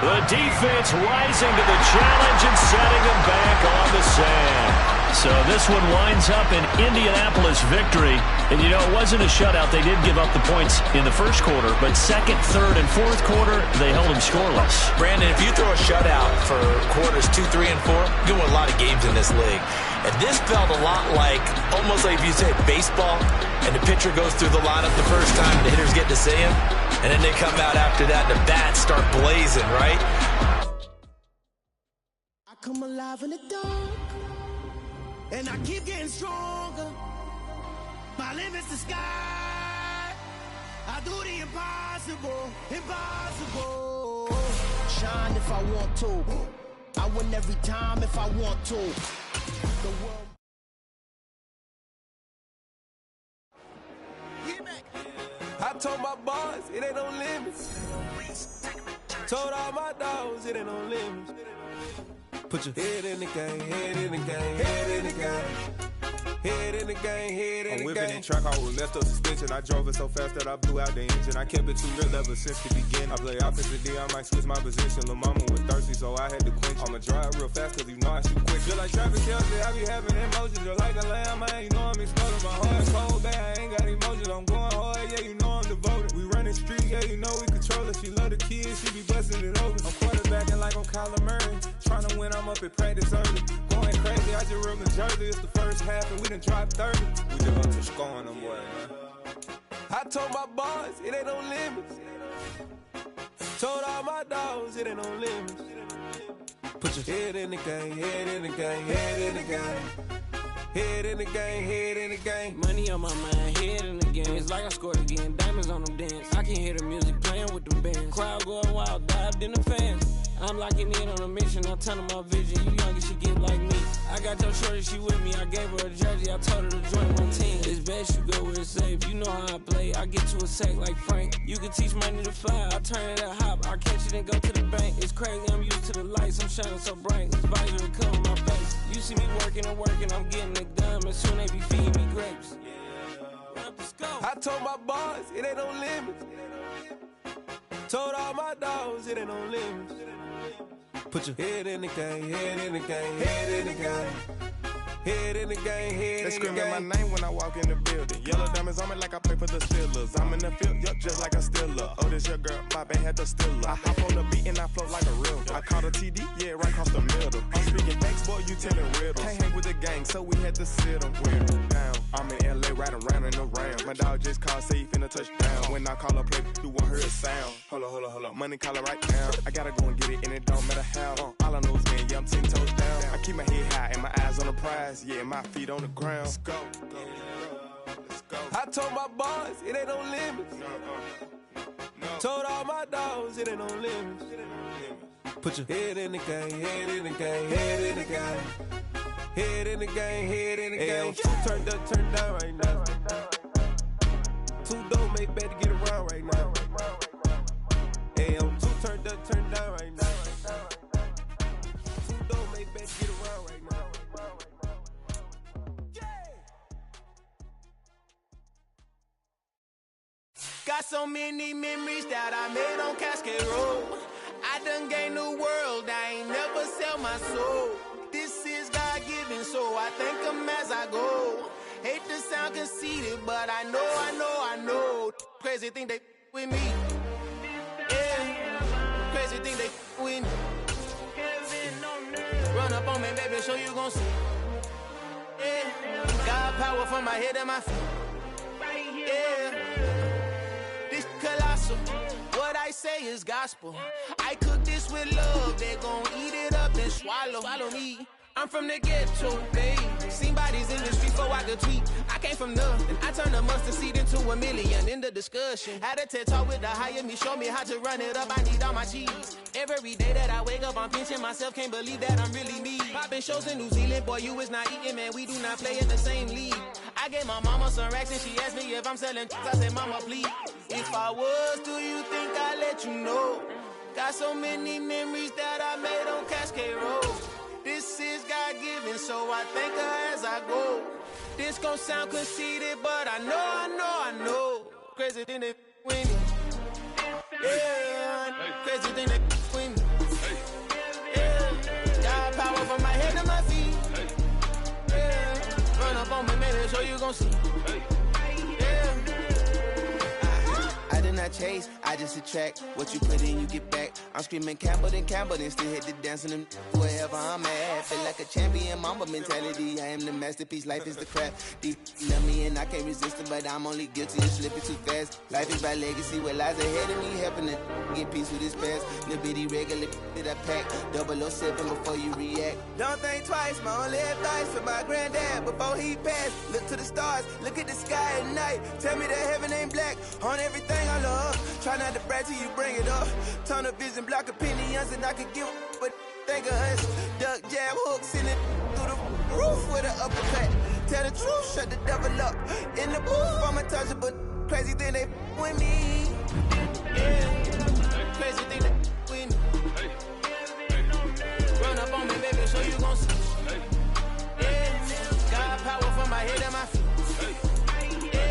The defense rising to the challenge and setting him back on the sand. So this one winds up an Indianapolis victory. And, you know, it wasn't a shutout. They did give up the points in the 1st quarter. But 2nd, 3rd, and 4th quarter, they held them scoreless. Brandon, if you throw a shutout for quarters 2, 3, and 4, you win a lot of games in this league. And this felt a lot like, almost like if you say baseball, and the pitcher goes through the lineup the first time, and the hitters get to see him, and then they come out after that, and the bats start blazing, right? I come alive in the dark, and I keep getting stronger. My limit's the sky. I do the impossible, impossible. Shine if I want to. I win every time if I want to. The world. I told my boys it ain't no limits. Told all my dogs it ain't no limits. Put your head in the game, head in the game, head in the game. Head in the game, head in the game. I'm whipping in track, I was left up suspension. I drove it so fast that I blew out the engine. I kept it too real ever since the beginning. I play offensive D, I might switch my position. Lil' mama was thirsty, so I had to quench. I'ma drive real fast, cause you know I shoot quick. Feel like Travis Kelce, I be having emotions. Just like a lamb, man, you know I'm exploding. My heart cold, bad, I ain't got emotions. I'm going hard, yeah, you know I'm devoted. We running street, yeah, you know we control it. She love the kids, she be busting it open. I'm quarterbacking like I'm Kyler Murray. Trying to win, I'm up at practice early. Going crazy, I just rode the jersey. It's the first half, and we done dropped 30. We just up to scoring them, boy, man. I told my boys, it ain't no limits. Told all my dogs it ain't no limits. Put your head in the game, head in the game, head in the game. Head in the game, head in the game. Money on my mind, head in the game. It's like I scored again, diamonds on them dance. I can hear the music playing with them bands. Crowd going wild, dived in the fans. I'm locking in on a mission, I'm telling my vision. You young, she get like me. I got your shorty, she with me. I gave her a jersey, I told her to join my team. It's best you go where it's safe. You know how I play. I get to a sack like Frank. You can teach money to fly. I turn it a hop. I catch it and go to the bank. It's crazy, I'm used to the lights. I'm shining so bright. This visor to cover my face. You see me working and working. I'm getting it done. And soon they be feeding me grapes. I told my boys it ain't no limits. Told all my dogs it ain't no limits. Put your head in the game, head in the game, head in the game. Head in the game, head in the game. They screaming my name when I walk in the building. Yellow diamonds on me like I play for the Steelers. I'm in the field, yup, just like a Steeler. Oh, this your girl, my band had the Steeler. I hop on the beat and I float like a river. I caught a TD, yeah, right across the middle. I'm speaking facts, boy, you telling riddles. Can't hang with the gang, so we had to sit them down. I'm in LA riding around in the Ram. My dog just called, say he finna touchdown. When I call a play, you won't hear a sound. Hold up, money calling right now. I gotta go and get it, and it don't matter how. All I know is, man, yeah, I'm 10 toes down. I keep my head high and my eyes on the prize. Yeah, my feet on the ground. Let's go. I told my boys it ain't no limits. Told all my dogs it ain't no limits. Put your head in the game, head in the game, head in the game. Head in the game, head in the game. Two turned up, turned down right now. Two dope make better get around right now. Hey, I'm two turned up, turned down right now. Two dope make better get around right now. Got so many memories that I made on Cascade Road. I done gained the world, I ain't never sell my soul. This is God-given, so I thank him as I go. Hate to sound conceited, but I know. Crazy thing they with me. Yeah, crazy thing they with me. Run up on me, baby, show you gon' see. Yeah, God power from my head to my feet. Yeah. Colossal. What I say is gospel. I cook this with love. They gon' eat it up and swallow me. I'm from the ghetto, babe. Seen bodies in the street before I could tweet. I came from nothing. I turned a mustard seed into a million in the discussion. Had a TED talk with the higher me, show me how to run it up. I need all my cheese. Every day that I wake up, I'm pinching myself. Can't believe that I'm really me. Popping shows in New Zealand, boy, you is not eating, man. We do not play in the same league. I gave my mama some racks and she asked me if I'm selling. I said, mama, please. If I was, do you think I'd let you know? Got so many memories that I made on Cascade Road. This is God-given, so I thank her as I go. This gon' sound conceited, but I know. Crazy thing they win me. Yeah, crazy thing they win me. Yeah, got power from my head to my feet. Yeah, run up on me, maybe so you gon' see. Yeah. I did not chase, I just attract. What you put in, you get back. I'm screaming Campbell, then still hit the dance and wherever I'm at. Feel like a champion, mamba mentality. I am the masterpiece, life is the crap. Deep love me and I can't resist it, but I'm only guilty of slipping too fast. Life is by legacy, what lies ahead of me, helping to get peace with this past. Little bitty regular that I pack, 007 before you react. Don't think twice, my only advice for my granddad before he passed. Look to the stars, look at the sky at night. Tell me that heaven ain't black on everything I love. Try not to brag till you bring it up. Tunnel vision, block opinions, and I could give but think of us. Duck, jab, hooks in it through the roof with an uppercut. Tell the truth, shut the devil up. In the booth, I'm untouchable. Crazy thing they with me. Yeah, crazy thing they with me. Run up on me, baby, so you gon' see. Yeah, got power from my head and my feet. Yeah.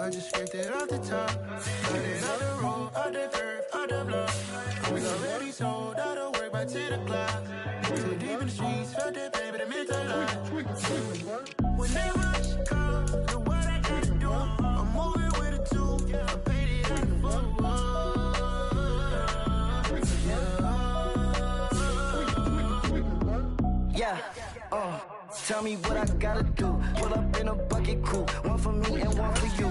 I just scraped it off the top, cut it out the road, out the curve, out the block. I was already sold out of work by 10 o'clock. Too deep in the streets, felt that pain, but it meant a lot. Whenever I should call, know what I gotta do. I'm moving with a tool, I paid it out the phone. Yeah, tell me what I gotta do. Pull up in a bucket crew, one for me and one for you.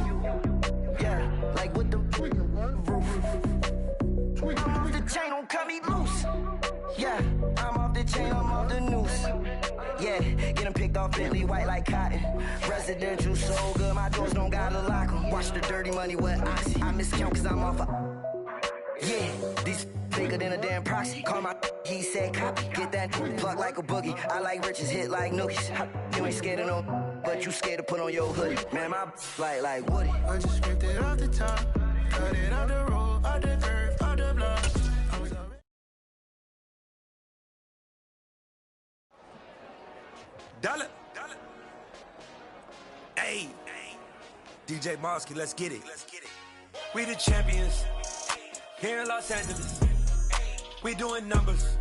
Yeah, like with the roof. I'm off the chain, don't cut me loose. Yeah, I'm off the chain, I'm off the noose. Yeah, getting picked off Bentley white like cotton. Residential so good, my doors don't gotta lock 'em. Watch the dirty money with Oxy. I miscount cause I'm off a... Yeah, these bigger than a damn proxy. Call my he said copy. Get that plug like a boogie. I like riches, hit like nookies. You ain't scared of no, but you scared to put on your hoodie. Man, my like Woody. I just scraped it off the top, cut it out the road, out the curve, out the block. Dollar. Hey, DJ Mosky, let's get it. We the champions here in Los Angeles. We doing numbers.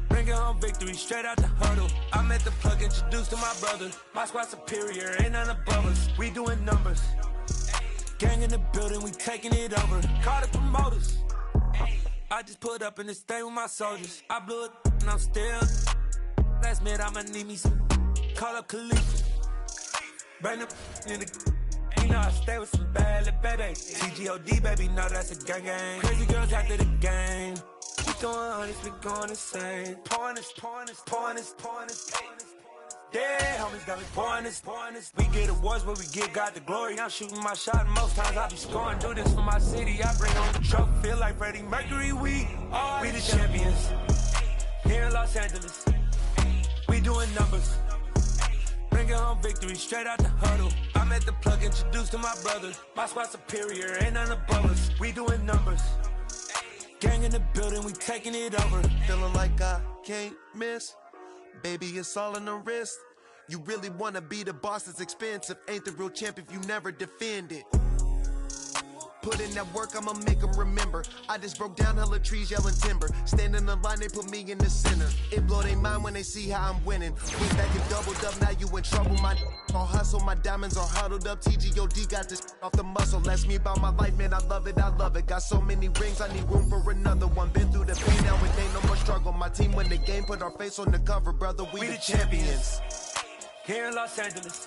Bringing home victory straight out the huddle. I'm at the plug, introduced to my brother. My squad superior, ain't none above us. We doing numbers. Gang in the building, we taking it over. Call the promoters. I just put up in this thing with my soldiers. I blew it and I'm still. Last minute, I'ma need me some. Call up Khalifa. Bring them in the. You know I stay with some bad little baby. TGOD, baby, know that's a gang gang. Crazy girls after the game. We going honest, we going insane. Pouring this. Yeah, homies got me pouring this. We get awards, but we give God the glory. I'm shooting my shot, and most times I be scoring. Do this for my city, I bring on the trophy. Feel like Freddie Mercury, we the champions. Here in Los Angeles, we doing numbers. Bringing home victory straight out the huddle. I'm at the plug, introduced to my brother. My squad superior, ain't none above us. We doing numbers. Gang in the building, we taking it over. Feeling like I can't miss. Baby, it's all in the wrist. You really wanna be the boss, it's expensive. Ain't the real champ if you never defend it. Put in that work, I'ma make them remember. I just broke down hella trees, yelling timber. Stand in the line, they put me in the center. It blow their mind when they see how I'm winning. Went back and doubled up, now you in trouble. My all hustle, my diamonds are huddled up. TGOD got this off the muscle. Ask me about my life, man, I love it. Got so many rings, I need room for another one. Been through the pain, now it ain't no more struggle. My team win the game, put our face on the cover, brother. We the champions. Here in Los Angeles,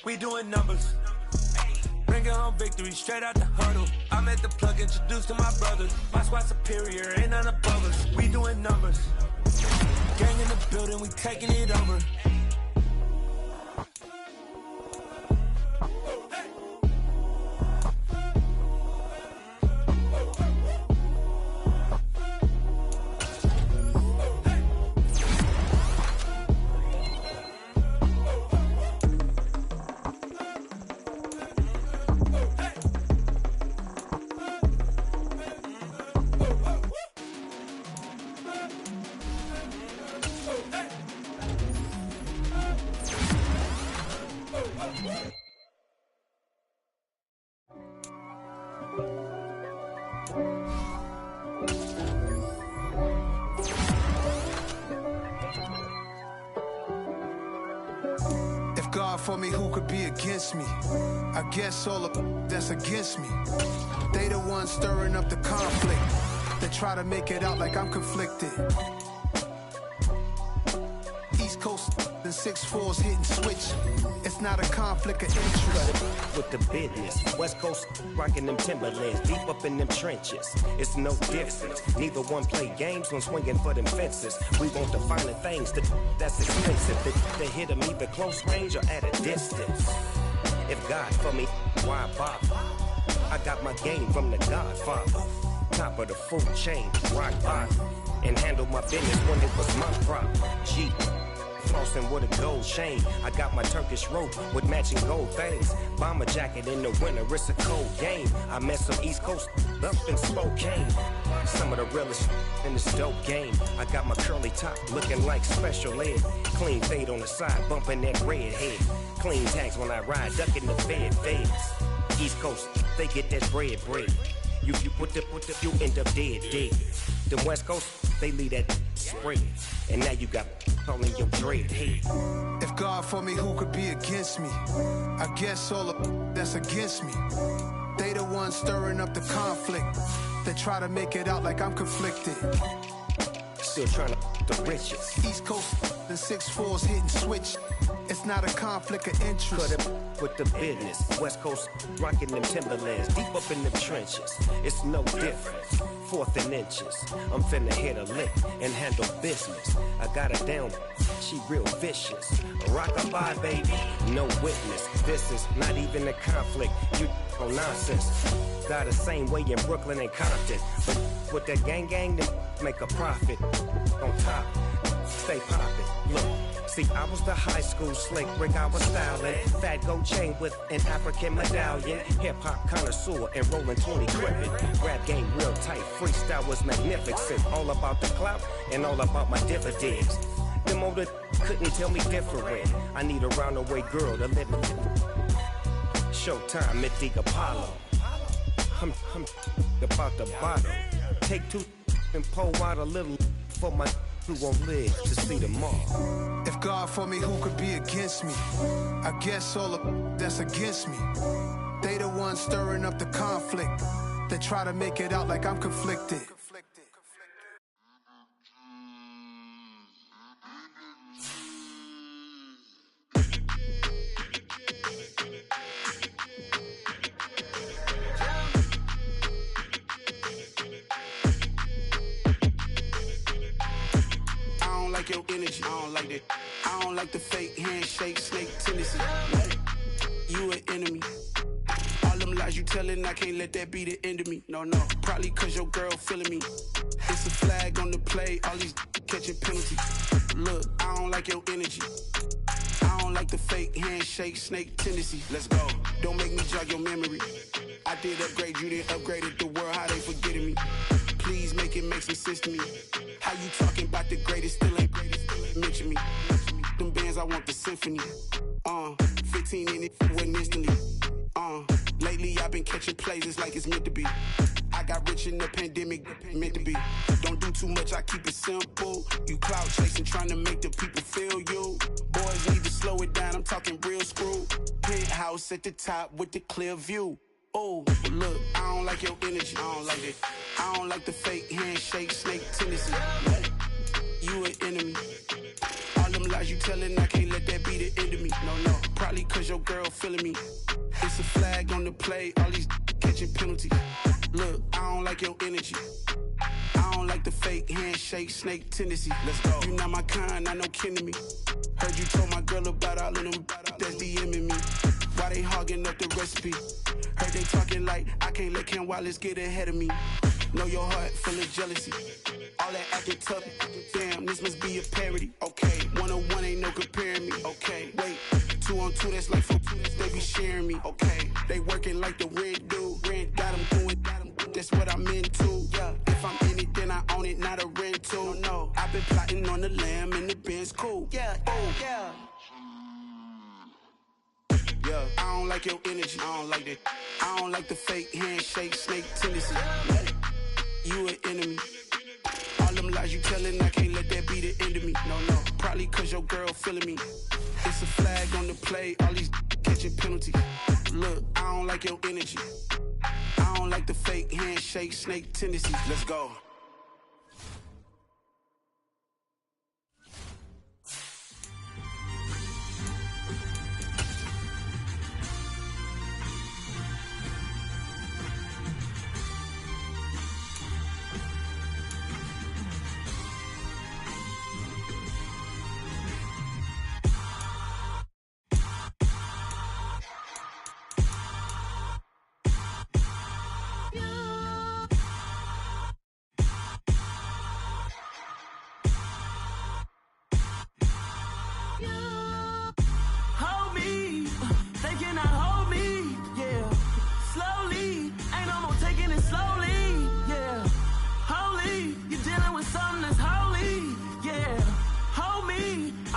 we doing numbers. Bringing home victory straight out the huddle. I'm at the plug, introduced to my brother. My squad superior, ain't none above us. We doing numbers. Gang in the building, we taking it over. God for me, who could be against me? I guess all of that's against me. They the ones stirring up the conflict. They try to make it out like I'm conflicted. East Coast and 6'4's hitting switch. It's not a conflict of interest. With the business, West Coast rocking them Timberlands, deep up in them trenches. It's no difference. Neither one play games when swinging for them fences. We want the finer things that's expensive. They hit them either close range or at a distance. If God for me, why bother? I got my game from the Godfather. Top of the food chain, rock bottom. And handle my business when it was my problem. G. flossing with a gold chain. I got my Turkish rope with matching gold things. Bomber jacket in the winter, it's a cold game. I met some East Coast up in Spokane. Some of the realest in this dope game. I got my curly top looking like special ed. Clean fade on the side, bumping that red head. Clean tags when I ride, ducking the feds. East Coast, they get that bread. You put the you end up dead. The West Coast, they leave that spread. And now you got calling your dread head. If God for me, who could be against me? I guess all the that's against me. They the ones stirring up the conflict. They try to make it out like I'm conflicted. Still trying to the riches. East Coast, the 6'4's hitting switch. It's not a conflict of interest. Cut it with the business. West Coast rocking them Timberlands, deep up in the trenches. It's no different. 4th and inches. I'm finna hit a lick and handle business. I got her down, she real vicious. Rock-a-bye, baby, no witness. This is not even a conflict. You on nonsense. Got the same way in Brooklyn and Compton. But with that gang, then make a profit. On top, stay poppin'. Look. See, I was the high school slick Rick, I was styling. Fat gold chain with an African medallion. Hip-hop connoisseur and rolling 20 gripping. Rap game real tight, freestyle was magnificent. All about the clout and all about my dividends. Them older couldn't tell me different. I need a roundaway girl to live in. Showtime at the Apollo. I'm about the bottle. Take 2 and pour out a little for my who won't live to see tomorrow. If God for me, who could be against me? I guess all the that's against me. They the ones stirring up the conflict. They try to make it out like I'm conflicted. Your energy, I don't like that. I don't like the fake handshake, snake tendency. You an enemy. All them lies you telling, I can't let that be the end of me. No, probably cause your girl feeling me. It's a flag on the play, all these catching penalties. Look, I don't like your energy. I don't like the fake handshake, snake tendency. Let's go. Don't make me jog your memory. I did upgrade, you didn't upgrade it. The world, how they forgetting me. Please make it make some sense to me. How you talking about the greatest, still ain't mention me. Them bands, I want the symphony. 15 in it, went instantly. Lately I've been catching plays, it's like it's meant to be. I got rich in the pandemic, meant to be. Don't do too much, I keep it simple. You clout chasing, trying to make the people feel you. Boys need to slow it down, I'm talking real screw. Penthouse at the top with the clear view. Oh, look, I don't like your energy, I don't like it. I don't like the fake handshake, snake tendency. You an enemy. All them lies you telling, I can't let that be the end of me. No, probably cause your girl feeling me. It's a flag on the play, all these catching penalties. Look, I don't like your energy. I don't like the fake handshake, snake tendency. Let's go. You not my kind, I know kin to me. Heard you told my girl about all of them that's DMing me. Why they hogging up the recipe? Heard they talking like I can't let Ken Wallace get ahead of me. Know your heart full of jealousy. All that acting tough, damn, this must be a parody. Okay, 1-on-1 ain't no comparing me. Okay, wait, 2-on-2, that's like 4, they be sharing me. Okay, they working like the rent do. Rent got them doing, that's what I'm into. Yeah, if I'm in it, then I own it, not a rental. No, I've been plotting on the lamb and the Benz cool. Yeah, yeah. Yeah, I don't like your energy, I don't like that. I don't like the fake handshake, snake tendency. You an enemy. All them lies you telling, I can't let that be the end of me. No, probably cause your girl feeling me. It's a flag on the play, all these catching penalties. Look, I don't like your energy. I don't like the fake handshake, snake tendency. Let's go.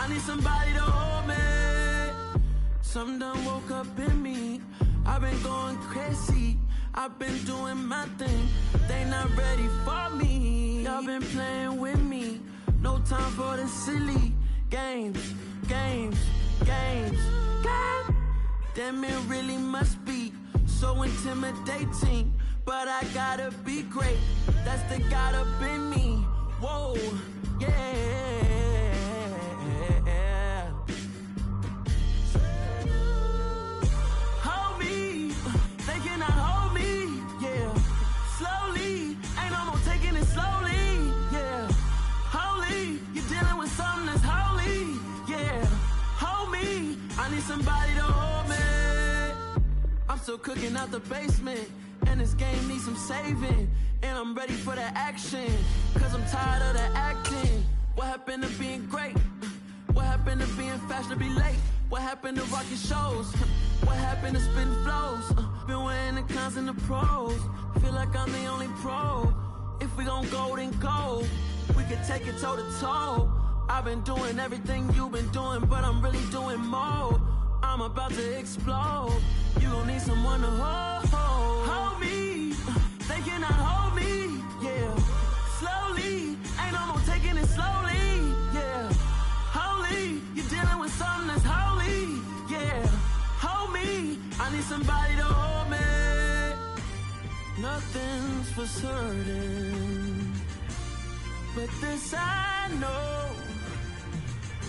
need somebody to hold me. Something done woke up in me. I've been going crazy. I've been doing my thing. They not ready for me. Y'all been playing with me. No time for the silly games. Damn, it really must be so intimidating. But I gotta be great. That's the God up in me. Whoa, yeah. Hold me, they cannot hold me, yeah. Slowly, ain't no more taking it slowly, yeah. Holy, you're dealing with something that's holy, yeah. Hold me, I need somebody to hold me. I'm still cooking out the basement, and this game needs some saving. And I'm ready for the action, cause I'm tired of the acting. What happened to being great? What happened to being fashionably late? What happened to rocking shows? What happened to spitting flows? Been wearing the cons and the pros. Feel like I'm the only pro. If we gon' go, then go. We could take it toe to toe. I've been doing everything you've been doing, but I'm really doing more. I'm about to explode. You gon' need someone to hold me. They cannot hold me, yeah. Slowly, ain't no more taking it slowly, yeah. Holy, you're dealing with something that's holy, yeah. Hold me, I need somebody to hold me. Nothing's for certain, but this I know.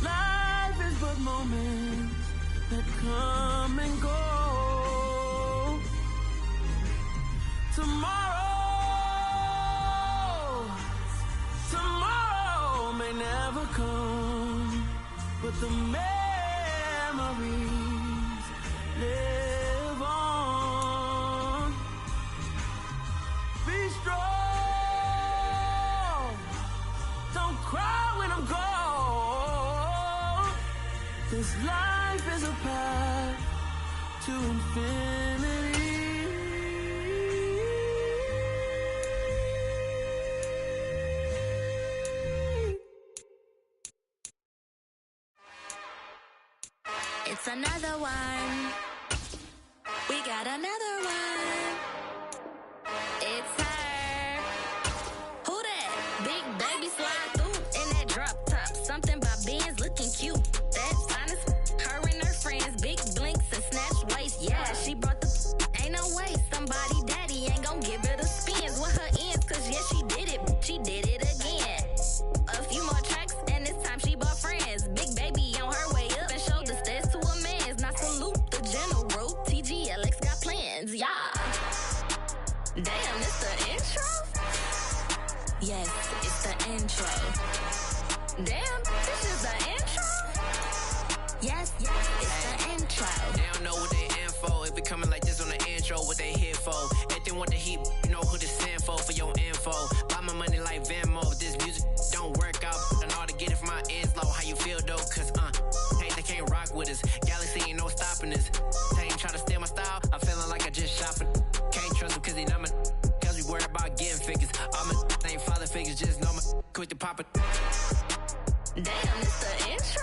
Life is but moments that come and go. Tomorrow may never come, but the memories live on. Be strong, don't cry when I'm gone. This life is a path to infinity. It's another one. We got another one. It's her. Who that? Big baby slide through in that drop top. Something about Benz looking cute. That's honest. Her and her friends, big blinks and snatched waist. Yeah, she brought the. Ain't no way somebody daddy ain't gon' give her the spins with her ends. Cause yeah, she did it. She did it again. A few more tracks and this time she bought friends. Big baby on her way up and showed the stairs to a man's. Now salute the general. TGLX got plans, yeah. Damn, it's the intro? Yes, it's the intro. Damn, this is the intro? Yes, it's the intro. They don't know what they in for. If it coming like this on the intro, what they here for? Everything want the heat, you know who to send for your info. Buy my money like Venmo. If this music don't work out, and all to get it from my ends low. How you feel though? Cause hey, they can't rock with us. Galaxy ain't no stopping us. They ain't try to steal my style. I'm feeling like I just shopping. Can't trust him cause he not my. Cause we worried about getting figures. All my ain't father figures, just know my quick to pop it. Damn, it's the intro?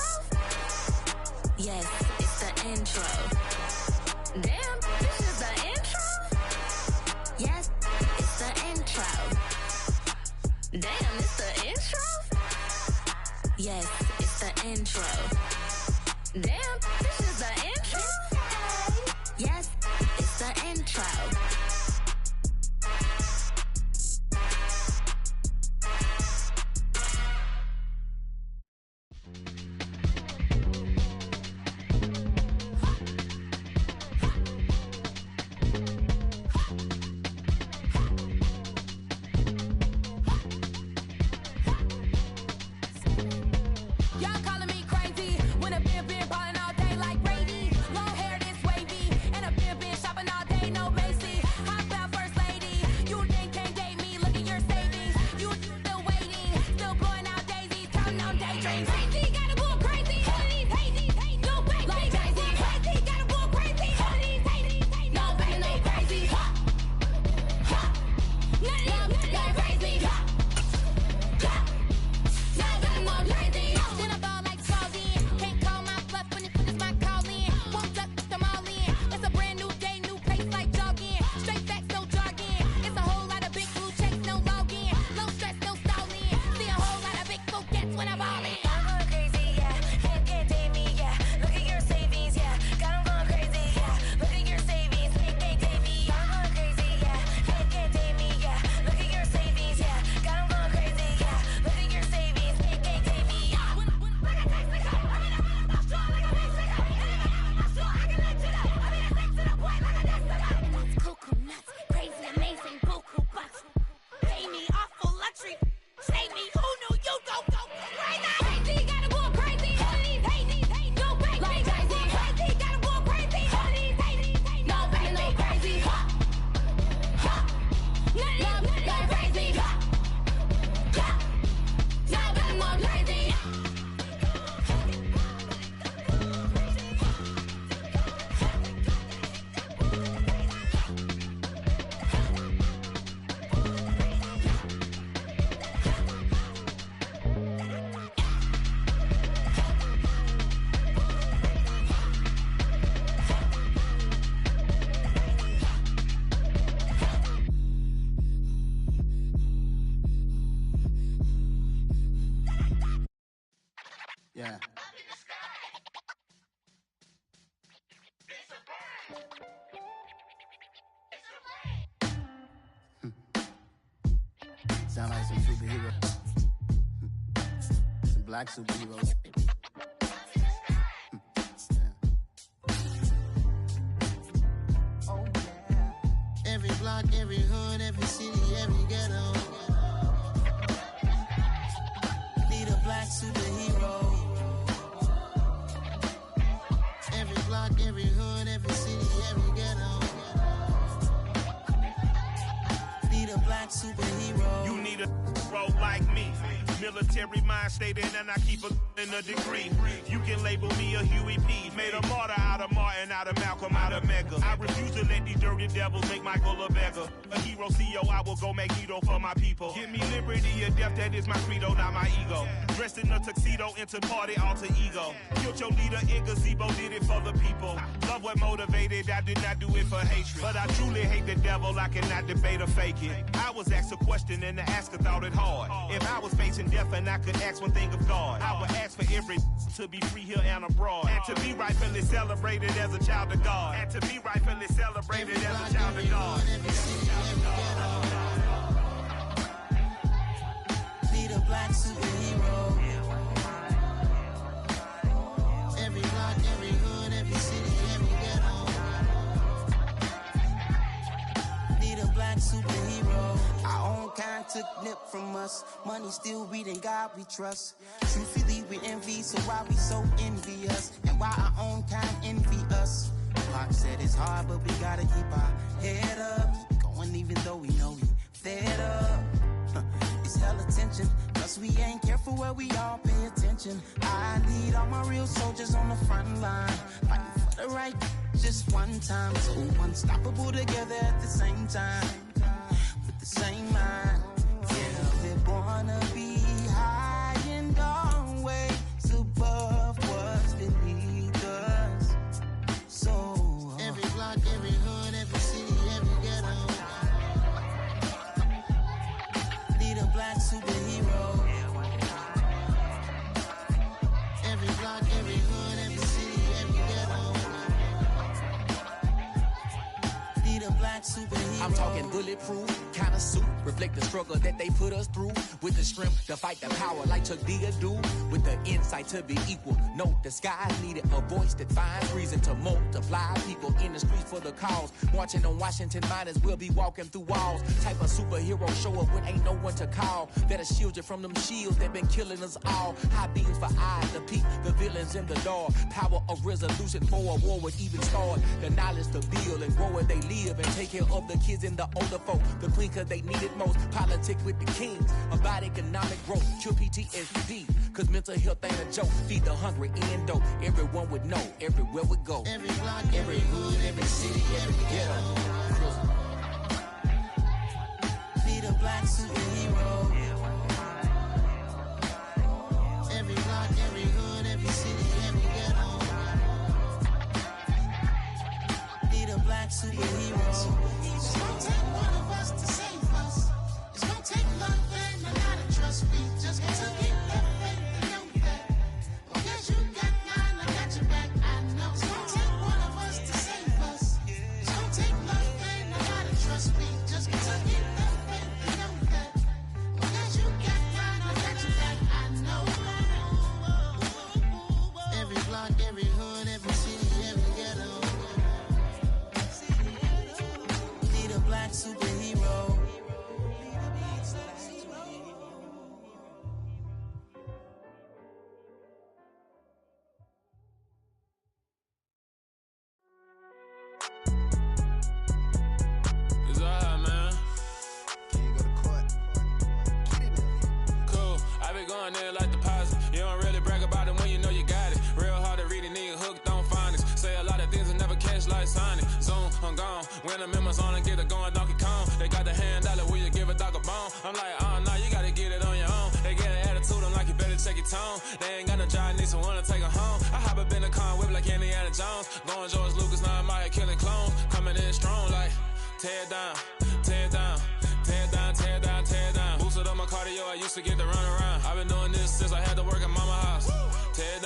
Yes, it's the intro. Damn, this is the intro? Yes, it's the intro. Damn, it's the intro? Yes, it's the intro. Damn, this is the intro? Yes, it's the intro. Y'all calling me crazy. Yeah. Sound like some superheroes. Some black superheroes. Oh, yeah. Every block, every hood, every city, every ghetto. Need a black superhero. Every block, every hood, every city, every ghetto. Need a black superhero. You need a role like me. Military mind stated, and I keep in a degree. You can label me a Huey P. Made a martyr out of Martin, out of Malcolm, out of Mega. I refuse to let these dirty devils make Michael a beggar. A hero CEO, I will go Magneto for my people. Give me liberty or death, that is my credo, not my ego. Dressed in a tuxedo, into party alter ego. Killed your leader in gazebo, did it for the people. Love what motivated, I did not do it for hatred. But I truly hate the devil, I cannot debate or fake it. I was asked a question and the asker thought it hard. If I was facing death and I could ask one thing of God, I would ask for every to be free here and abroad, and to be rightfully celebrated as a child of God, and to be rightfully celebrated as a child of God. Need a black superhero. Every block, every hood, every city, every ghetto. Need a black superhero. Our own kind took nip from us. Money still reading God we trust. Truthfully we envy, so why we so envious? And why our own kind envy us? Pac said it's hard, but we gotta keep our head up. Going even though we know we fed up. It's hella tension, cause we ain't careful where we all pay attention. I need all my real soldiers on the front line, fighting for the right just one time. So unstoppable together at the same time, with the same mind. Yeah, we're born to be high and always above what's beneath us. So every block, every hood, every city, every ghetto. Need a black superhero. Every block, every hood, every city, every ghetto. Need a black superhero. I'm talking bulletproof, kind of suit, reflect the struggle that they put us through, with the strength to fight the power like Chuck D do, with the insight to be equal. No disguise needed, a voice that finds reason to multiply people in the streets for the cause. Marching on Washington miners, we'll be walking through walls. Type of superhero show up when ain't no one to call. That'll shield you from them shields that been killing us all. High beams for eyes to peek the villains in the dark. Power of resolution for a war would even start. The knowledge to build and grow where they live and take care of the kids and the older folk. The queen cause they need it most. Politics with the kings about economic growth. Cure PTSD cause mental health ain't a joke. Feed the hungry and dope. Everyone would know everywhere we go. Every block, every hood, every city, every ghetto. Need a black superhero. Every block, every hood, every city, every ghetto. Need a black superhero. It's gonna take one of us to save us. It's gonna take love and a lot of trust. We just got to keep that faith and know that. Because you got mine, I got your back. I know it's gonna take one of us to save us. It's gonna take love and a lot of trust. We just got to keep that faith and know that. Because you got mine, I got your back. I know. Every block, every hood, every city, every ghetto. Need a black superhero. It's alright, man. Cool. I be going there like deposit. You don't really brag about it when you know you got it. Real hard to read a nigga hooked, don't find it. Say a lot of things and never catch like Sonic. Zone, I'm gone. When I'm in my zone and get it going Donkey Kong. They got the hand dollar, will you give a dog a bone? I'm like, oh no, you gotta get it on your own. They get an attitude, I'm like, you better check your tone. They ain't got no job, need someone to take her home. I hop up in the car, whip like Indiana Jones. Going George Lucas, now I'm out here killing clones. Coming in strong like, tear down, tear down, tear down, tear down, tear down. Boosted up my cardio, I used to get to run around. I've been doing this since I had to work at mama house. Tear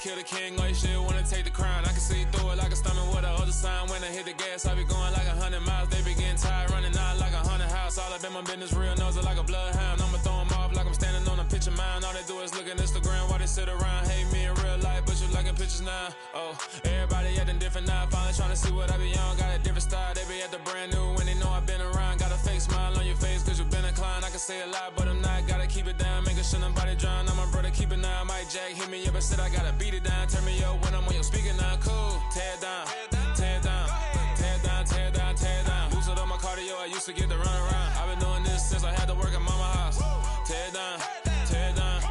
kill the king, or you shit wanna take the crown. I can see through it like a stomach with a other sign. When I hit the gas, I be going like 100 miles. They be getting tired, running out like 100 house. All up in my business, real nose like a bloodhound. I'ma throw them off like I'm standing on a picture mound. All they do is look at Instagram while they sit around. Hate me in real life, but you liking pictures now. Oh, everybody acting different now. Finally trying to see what I be on. Got a different style, they be at the brand new when they know I've been around. Got a fake smile on your face cause you been inclined. I can say a lot, but I'm not. Gotta keep it down, making sure nobody drown. I'm my brother, keep it now. Mike Jack hit me up and said I gotta beat it down. Turn me up when I'm on your speaker now. Cool, tear it down, tear it down, tear it down, tear it down, tear it down. Boosted up my cardio, I used to get to run around. I've been doing this since I had to work at mama house. Tear it down, tear it down,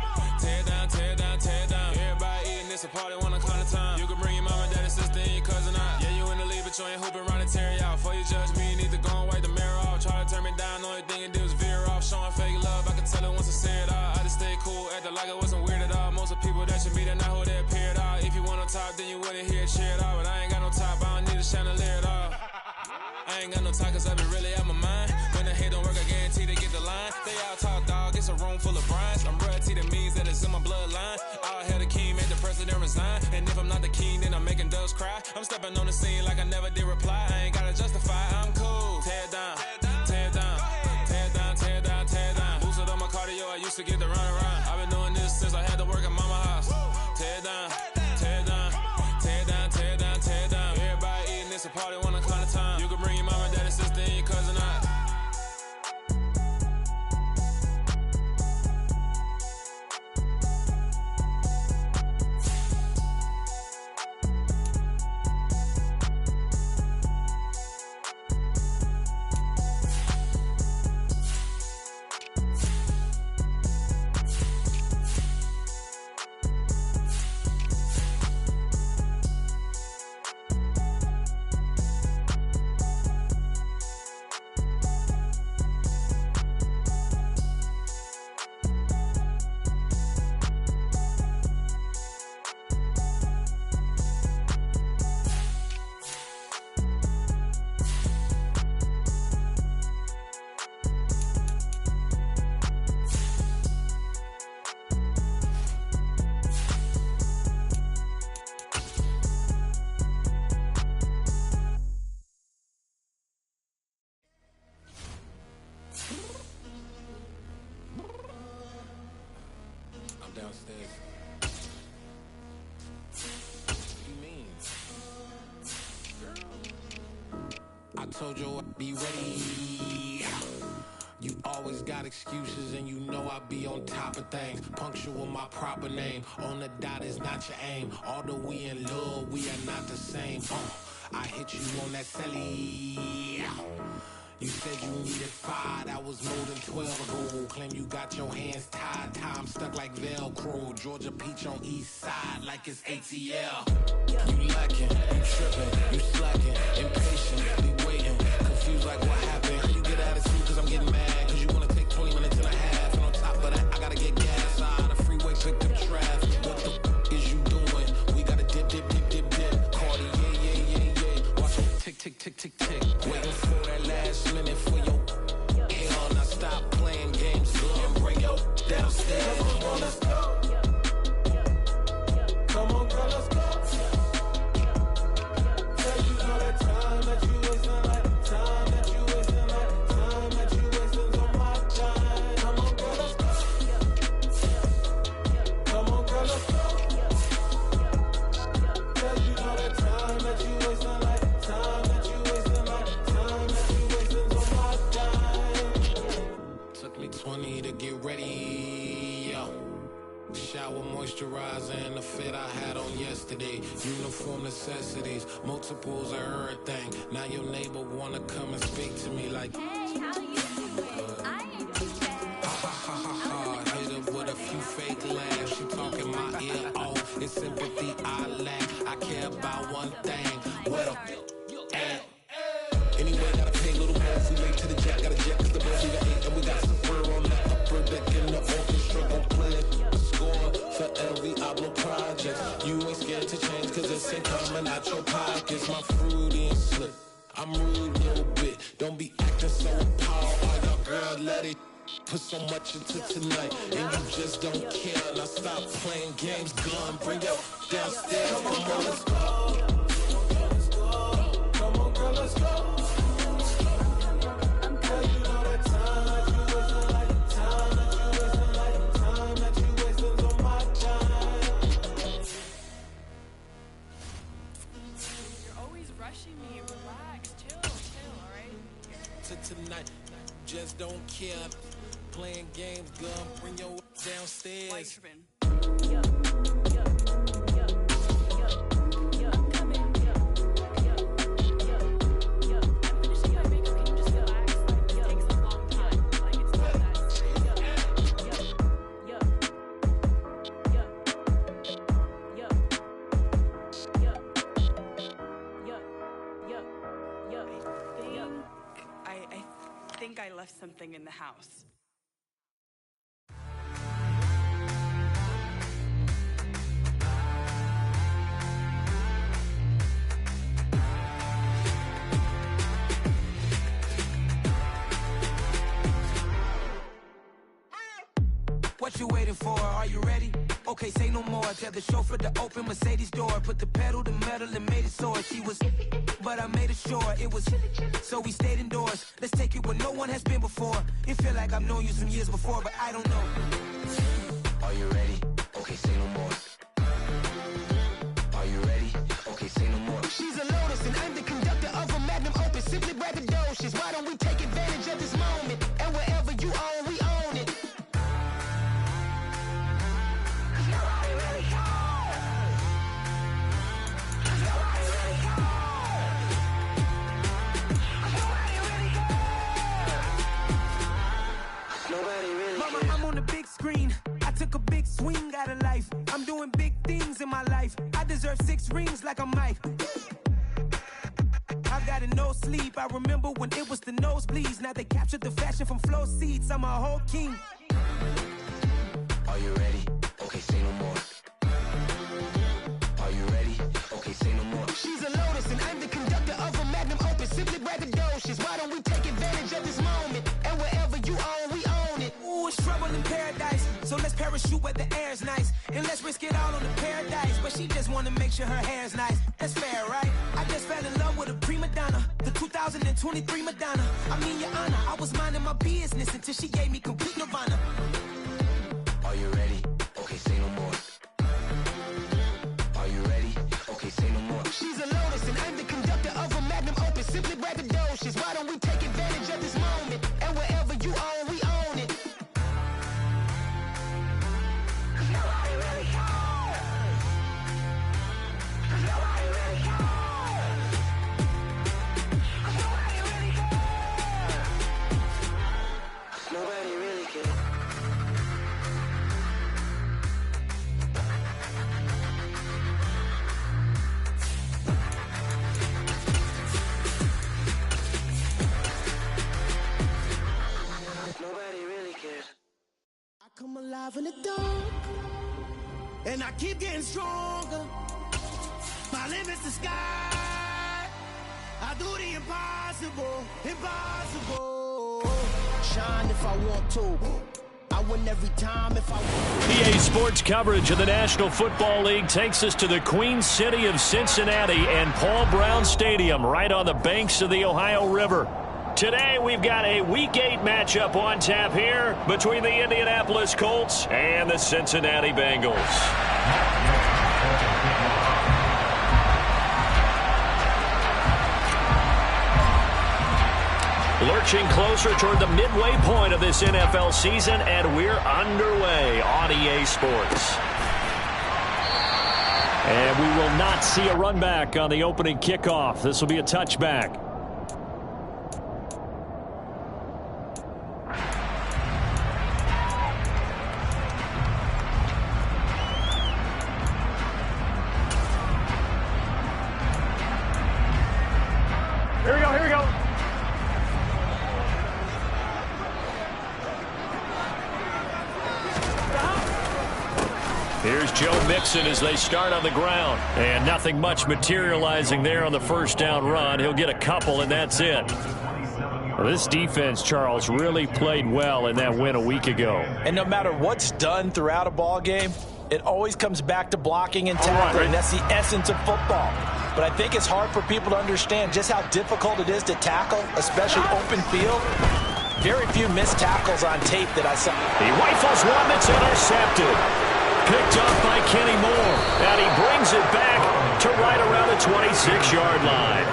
tear it down, tear it down, tear it down. Everybody eating, it's a party, one o'clock of time. You can bring your mama, daddy, sister, and your cousin out. Yeah, you in the lead, but you ain't hooping around and tear it out. Before you judge me, you need to go and wipe the mirror off. Try to turn me down, only thing you do is veer off. Showing fake love, I can tell it once I say it all. I just stay cool, acting like it wasn't weird at all. Most of the people that you meet are not who they appear at all. If you want on top, then you wouldn't hear it cheer at all. But I ain't got no top, I don't need a chandelier at all. I ain't got no talk cause I be really out my mind. When the hate don't work, I guarantee they get the line. They all talk dog, it's a room full of brines. I'm royalty, that means that it's in my bloodline. All hail the king, make the president resign. And if I'm not the king, then I'm making doves cry. I'm stepping on the scene like I never did reply. I ain't gotta justify, I'm cool. Tear it down, tear it down, tear it down, tear it down, tear it down. Boosted up my cardio, I used to get to run around. I've been doing this since I had to work at mama house. Tear it down, tear it down, tear it down, tear it down, tear it down. Everybody eating, it's a party, one o'clock of time. You can bring your mama, daddy, sister, and your cousin out. Downstairs. What you mean? Girl. I told you I'd be ready. You always got excuses and you know I be on top of things. Punctual my proper name. On the dot is not your aim. Although we in love, we are not the same. I hit you on that celly. You said you needed 5, that was more than 12 ago. Claim you got your hands tied, time stuck like Velcro. Georgia peach on east side like it's ATL. You lacking, you tripping, you slacking, impatient, be waiting, confused like what happened. How you get attitude cause I'm getting mad, cause you wanna take 20 minutes and a half. And on top of that, I gotta get gas out of the freeway, pick up traffic. What the is you doing? We gotta dip, dip, dip, dip, dip. Cardi, yeah. Watch it tick, tick, tick, tick, tick. Waiting for that last minute for your hell. Now stop playing games, girl, and bring your downstairs. Come on, let's go. Come on, girl, let's go. Tell you all that time that you wasting, like time that you wasting, like time that you wasting on my time. Come on, girl, let's go. Come on, girl, let's go. Tell you all that time that you wasting, like time that you wasting, like time that you wasting on my time. Took me 20 to get ready, yo. Shower moisturizer and the fit I had on yesterday. Uniform necessities, multiples of everything. Now your neighbor wanna come and speak to me like, hey, how you doing? I ain't too bad. Ha ha ha ha. Hit her with a few fake laughs. She talking my ear off. It's sympathy I lack. I care about one thing. What up? Anyway, gotta pay a little more if we late to the jack. Got a jet cause the boys even 8 and we got some fur on the upper deck in the orchestra. Gon' play the score for every Ablo project. You ain't scared to change cause it's ain't coming out your pockets. My fruity and slip. I'm rude a little bit. Don't be acting so appalled. All y'all girl, let it Put so much into tonight, and you just don't care. Now stop playing games, gun, bring your downstairs. Come on, girl, let's go. Come on, girl, let's go. Girl, you know that time that you wasting, like the time that you wasting, like the time that you wasting on my time. You're always rushing me. Relax, chill, all right? To tonight, just don't care. Playing games, gun, bring your downstairs. I think I left something in the house. What you waiting for? Are you ready? Okay, say no more. Tell the chauffeur to open Mercedes door. Put the pedal to metal and made it soar. She was, but I made it sure it was. So we stayed indoors. Let's take it where no one has been before. It feel like I've known you some years before, but I don't know. Are you ready? Okay, say no more. Are you ready? Okay, say no more. She's a Lotus and I'm the conductor of a magnum opus. Simply braggadocious. Why don't we take advantage of this moment? And wherever you own, we own it. Mama, I'm on the big screen. I took a big swing out of life. I'm doing big things in my life. I deserve 6 rings like I'm Mike. I've got no sleep. I remember when it was the nosebleeds. Now they captured the fashion from flow seats. I'm a whole king. Are you ready? Okay, say no more. Are you ready? Okay, say no more. She's a Lotus and I'm the conductor of a magnum opus. Simply braggadocious. Why don't we take advantage of this moment? And wherever you own, we own it. Ooh, it's trouble in paradise. So let's parachute where the air's nice. And let's risk it all on the paradise. But she just wanna make sure her hair's nice. That's fair, right? I just fell in love with a prima donna. The 2023 Madonna. I mean, your honor, I was minding my business until she gave me complete nirvana. Are you ready? Okay, say no more. Are you ready? Okay, say no more. She's a Lotus and I'm the conductor of a magnum opus. Simply braggadocious. Why don't we take advantage of this moment? And wherever you own, we own it. Nobody really cares. Nobody really cares. Nobody really cares. Nobody really cares. Nobody really cares. I come alive in the dark, and I keep getting stronger. My limit's the sky. I do the impossible, impossible. Shine if I want to. I win every time if I want. EA Sports coverage of the National Football League takes us to the Queen City of Cincinnati and Paul Brown Stadium right on the banks of the Ohio River. Today we've got a Week 8 matchup on tap here between the Indianapolis Colts and the Cincinnati Bengals. Lurching closer toward the midway point of this NFL season, and we're underway on EA Sports. And we will not see a run back on the opening kickoff. This will be a touchback. Here we go, here we go. Here's Joe Mixon as they start on the ground. And nothing much materializing there on the first down run. He'll get a couple, and that's it. Well, this defense, Charles, really played well in that win a week ago. And no matter what's done throughout a ball game, it always comes back to blocking and tackling. That's the essence of football. But I think it's hard for people to understand just how difficult it is to tackle, especially open field. Very few missed tackles on tape that I saw. He rifles one that's intercepted. Picked up by Kenny Moore. And he brings it back to right around the 26-yard line.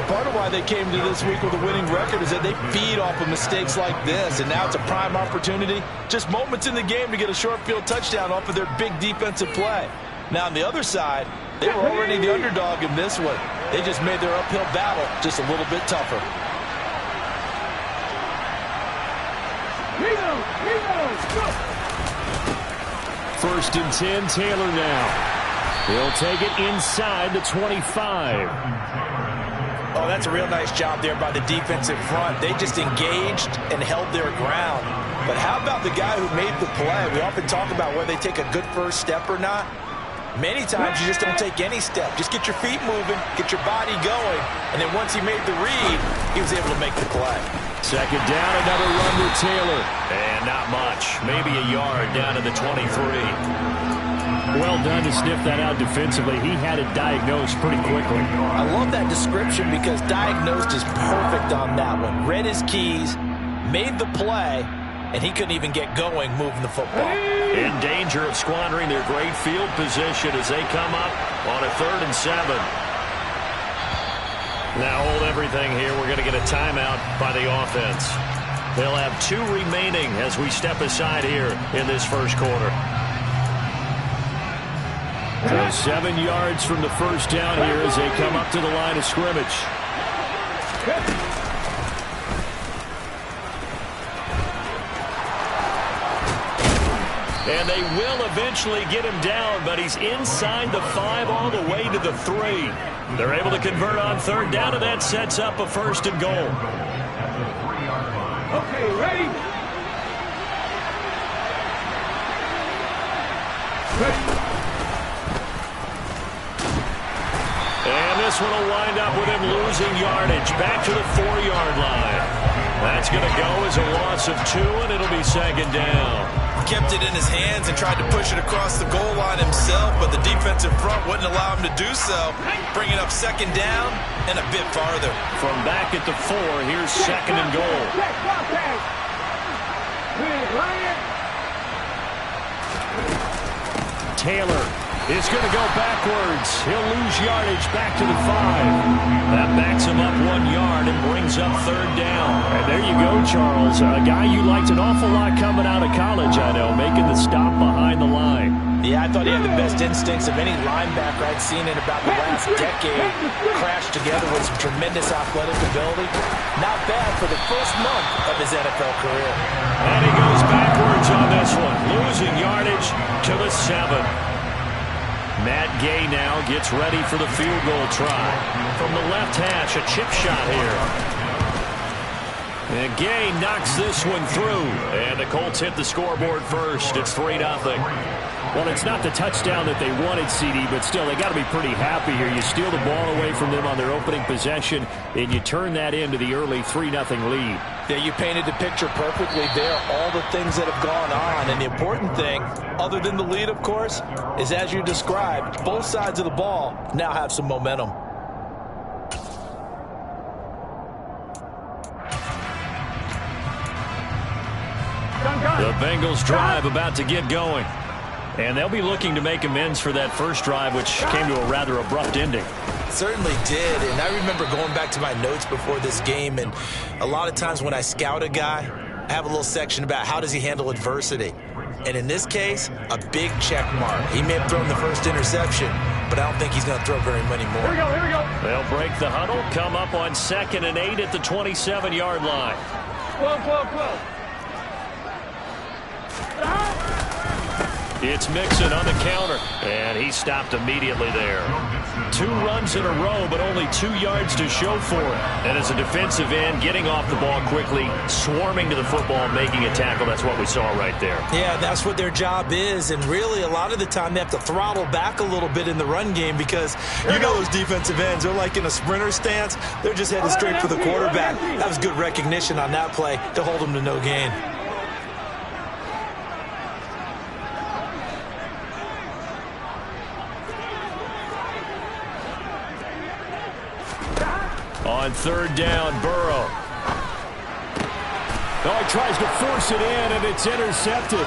And part of why they came to this week with a winning record is that they feed off of mistakes like this. And now it's a prime opportunity. Just moments in the game to get a short field touchdown off of their big defensive play. Now on the other side, they were already the underdog in this one. They just made their uphill battle just a little bit tougher. First and 10, Taylor now. He'll take it inside the 25. Oh, that's a real nice job there by the defensive front. They just engaged and held their ground. But how about the guy who made the play? We often talk about whether they take a good first step or not. Many times you just don't take any step. Just get your feet moving, get your body going, and then once he made the read, he was able to make the play. Second down, another run with Taylor. And not much. Maybe a yard down to the 23. Well done to sniff that out defensively. He had it diagnosed pretty quickly. I love that description because diagnosed is perfect on that one. Read his keys, made the play, and he couldn't even get going moving the football. In danger of squandering their great field position as they come up on a 3rd and 7. Now hold everything here. We're going to get a timeout by the offense. They'll have 2 remaining as we step aside here in this first quarter. So 7 yards from the first down here as they come up to the line of scrimmage. And they will eventually get him down, but he's inside the 5 all the way to the 3. They're able to convert on 3rd down, and that sets up a 1st and goal. Okay, ready? And this one will wind up with him losing yardage back to the 4-yard line. That's going to go as a loss of 2, and it'll be 2nd down. Kept it in his hands and tried to push it across the goal line himself, but the defensive front wouldn't allow him to do so. Bringing up 2nd down and a bit farther. From back at the 4, here's 2nd and goal. Taylor is going to go backwards. He'll lose yardage back to the 5. That backs him up 1 yard and brings up 3rd down. And there you go, Charles. A guy you liked an awful lot coming out of college, I know, making the stop behind the line. Yeah, I thought he had the best instincts of any linebacker I'd seen in about the last decade. Crashed together with some tremendous athletic ability. Not bad for the first month of his NFL career. And he goes backwards on this one, losing yardage to the 7. Matt Gay now gets ready for the field goal try. From the left hash, a chip shot here. And Gay knocks this one through. And the Colts hit the scoreboard first. It's 3-0. Well, it's not the touchdown that they wanted, CD, but still, they got to be pretty happy here. You steal the ball away from them on their opening possession, and you turn that into the early 3-0 lead. Yeah, you painted the picture perfectly there, all the things that have gone on. And the important thing, other than the lead, of course, is as you described, both sides of the ball now have some momentum. The Bengals drive about to get going. And they'll be looking to make amends for that first drive, which came to a rather abrupt ending. Certainly did, and I remember going back to my notes before this game, and a lot of times when I scout a guy, I have a little section about how does he handle adversity. And in this case, a big check mark. He may have thrown the first interception, but I don't think he's going to throw very many more. Here we go. They'll break the huddle, come up on 2nd and 8 at the 27-yard line. It's Mixon on the counter, and he stopped immediately there. 2 runs in a row, but only 2 yards to show for it. And as a defensive end, getting off the ball quickly, swarming to the football, making a tackle, that's what we saw right there. Yeah, that's what their job is, and really a lot of the time they have to throttle back a little bit in the run game because you know those defensive ends, they're like in a sprinter stance. They're just headed straight for the quarterback. That was good recognition on that play to hold them to no gain. On 3rd down, Burrow. Oh, he tries to force it in, and it's intercepted.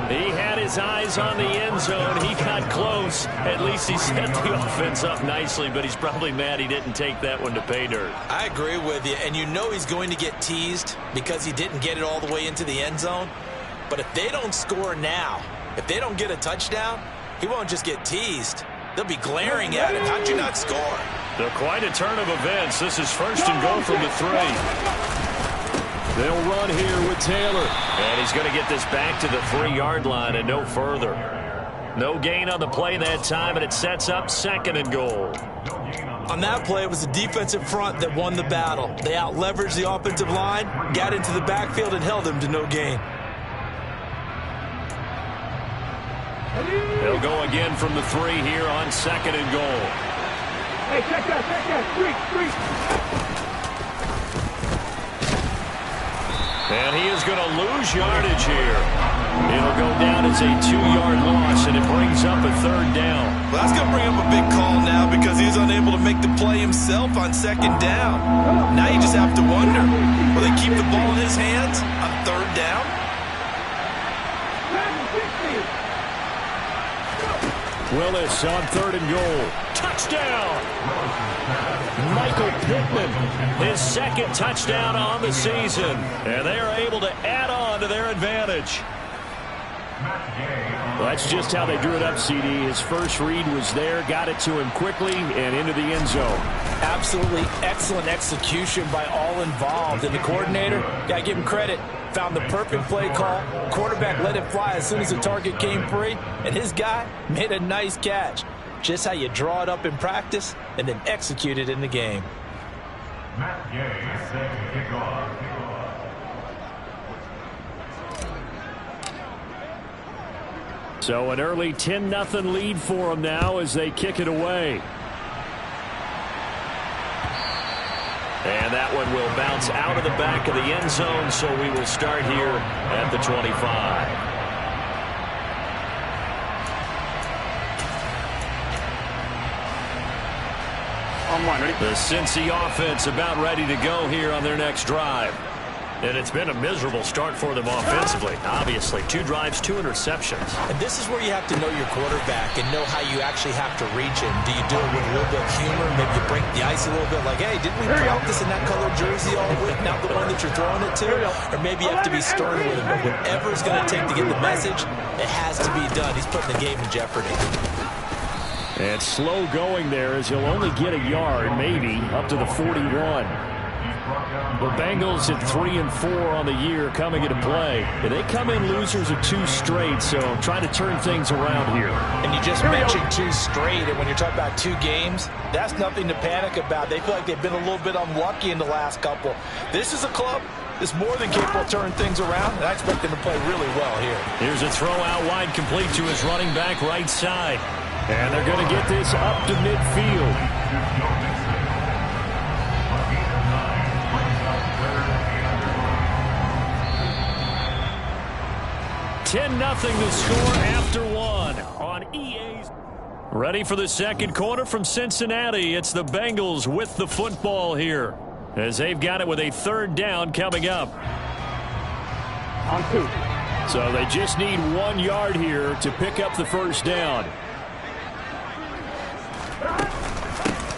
He had his eyes on the end zone. He got close. At least he set the offense up nicely, but he's probably mad he didn't take that one to pay dirt. I agree with you, and you know he's going to get teased because he didn't get it all the way into the end zone. But if they don't score now, if they don't get a touchdown, he won't just get teased. They'll be glaring at him. How'd you not score? They're quite a turn of events. This is 1st and goal from the 3. They'll run here with Taylor. And he's going to get this back to the 3-yard line and no further. No gain on the play that time, and it sets up 2nd and goal. On that play, it was the defensive front that won the battle. They out-leveraged the offensive line, got into the backfield, and held them to no gain. They'll go again from the 3 here on 2nd and goal. Hey, check that. Street. And he is going to lose yardage here. It'll go down as a 2-yard loss, and it brings up a 3rd down. Well, that's going to bring up a big call now because he's unable to make the play himself on 2nd down. Now you just have to wonder, will they keep the ball in his hands on 3rd down? Willis on 3rd and goal. Touchdown! Michael Pittman, his 2nd touchdown on the season. And they are able to add on to their advantage. Well, that's just how they drew it up, CD. His first read was there, got it to him quickly, and into the end zone. Absolutely excellent execution by all involved. And the coordinator, got to give him credit, found the perfect play call. Quarterback let it fly as soon as the target came free, and his guy made a nice catch. Just how you draw it up in practice and then execute it in the game. So an early 10-0 lead for them now as they kick it away. And that one will bounce out of the back of the end zone, so we will start here at the 25. The Cincy offense about ready to go here on their next drive. And it's been a miserable start for them offensively. Obviously, 2 drives, 2 interceptions. And this is where you have to know your quarterback and know how you actually have to reach him. Do you do it with a little bit of humor? Maybe you break the ice a little bit like, hey, didn't we practice in that color jersey all week? Not the one that you're throwing it to? Or maybe you have to be stern with him. But whatever it's going to take to get the message, it has to be done. He's putting the game in jeopardy. And slow going there as he'll only get a yard, maybe, up to the 41. The Bengals at 3-4 on the year coming into play. And they come in losers of 2 straight, so trying to turn things around here. And you just mentioned 2 straight, and when you're talking about 2 games, that's nothing to panic about. They feel like they've been a little bit unlucky in the last couple. This is a club that's more than capable of turning things around, and I expect them to play really well here. Here's a throw out wide complete to his running back right side. And they're going to get this up to midfield. $10-0 the score after 1 on EA's. Ready for the second quarter from Cincinnati. It's the Bengals with the football here as they've got it with a 3rd down coming up. On 2. So they just need 1 yard here to pick up the 1st down.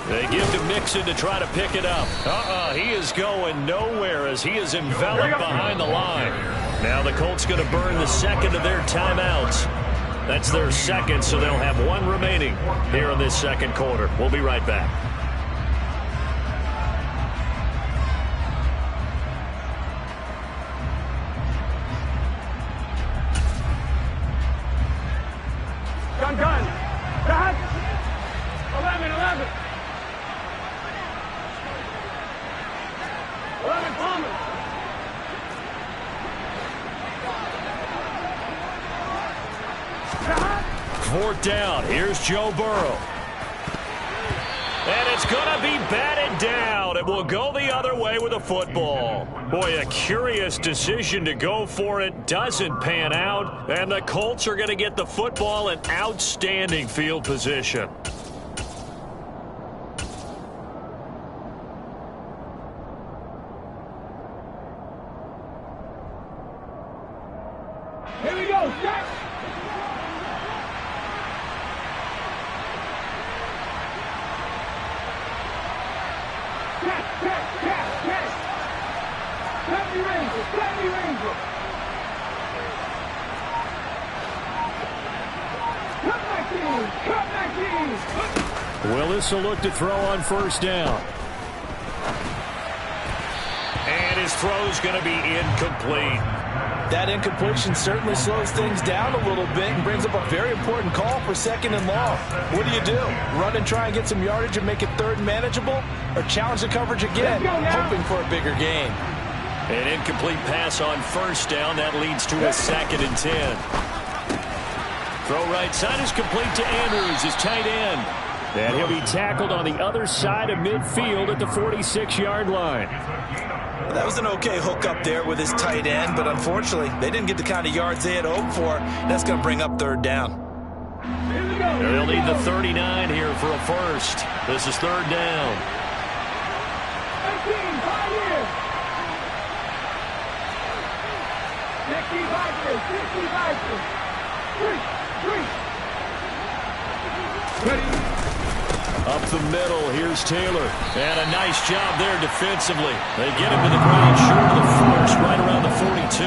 They give to Mixon to try to pick it up. He is going nowhere as he is enveloped behind the line. Now the Colts going to burn the 2nd of their timeouts. That's their 2nd, so they'll have 1 remaining here in this 2nd quarter. We'll be right back. 4th down. Here's Joe Burrow. And it's going to be batted down. It will go the other way with a football. Boy, a curious decision to go for it. Doesn't pan out. And the Colts are going to get the football in outstanding field position. Here we go, set. Willis will look to throw on 1st down. And his throw's going to be incomplete. That incompletion certainly slows things down a little bit and brings up a very important call for 2nd and long. What do? Run and try and get some yardage and make it 3rd and manageable? Or challenge the coverage again, hoping for a bigger gain? An incomplete pass on 1st down. That leads to a 2nd and 10. Throw right side is complete to Andrews, his tight end. And he'll be tackled on the other side of midfield at the 46-yard line. That was an okay hook up there with his tight end, but unfortunately, they didn't get the kind of yards they had hoped for. That's going to bring up 3rd down. They'll need the 39 here for a first. This is 3rd down. 65. Up the middle, here's Taylor. And a nice job there defensively. They get him to the ground short of the first, right around the 42.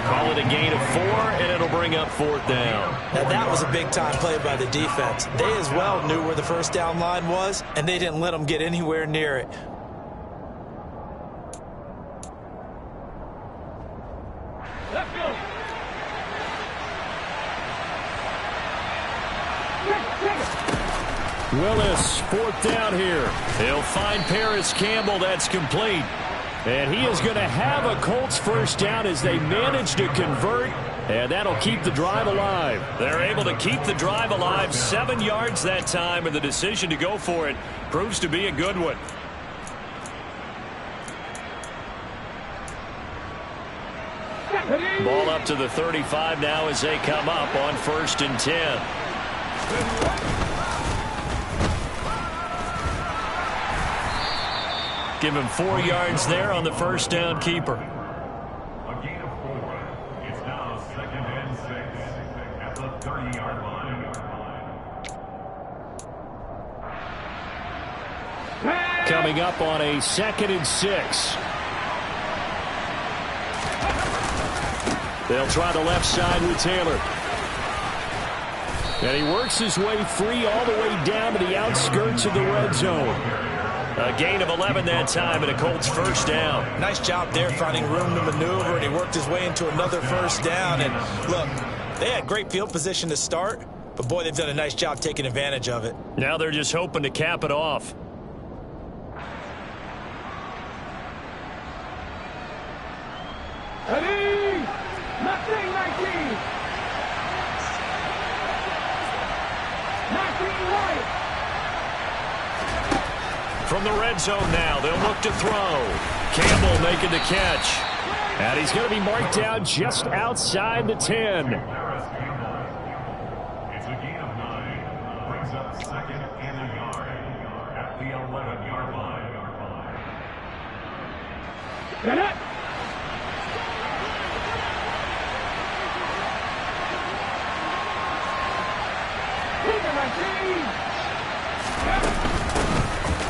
Call it a gain of 4, and it'll bring up 4th down. Now that was a big-time play by the defense. They as well knew where the 1st down line was, and they didn't let them get anywhere near it. Let's go. Willis, 4th down here. He'll find Paris Campbell. That's complete. And he is going to have a Colts 1st down as they manage to convert. And that'll keep the drive alive. They're able to keep the drive alive. 7 yards that time, and the decision to go for it proves to be a good one. Ball up to the 35 now as they come up on 1st and 10. Give him 4 yards there on the 1st down keeper. A gain of 4. It's now 2nd and 6 at the 30-yard line. Coming up on a 2nd and 6. They'll try the left side with Taylor. And he works his way free all the way down to the outskirts of the red zone. A gain of 11 that time, and a Colts 1st down. Nice job there finding room to maneuver, and he worked his way into another 1st down. And look, they had great field position to start, but boy, they've done a nice job taking advantage of it. Now they're just hoping to cap it off. Ready? Nothing 19. 19 right. From the red zone now, they'll look to throw. Campbell making the catch. And he's going to be marked down just outside the 10. It's a gain of 9. Brings up 2nd and a yard at the 11-yard line. Get it.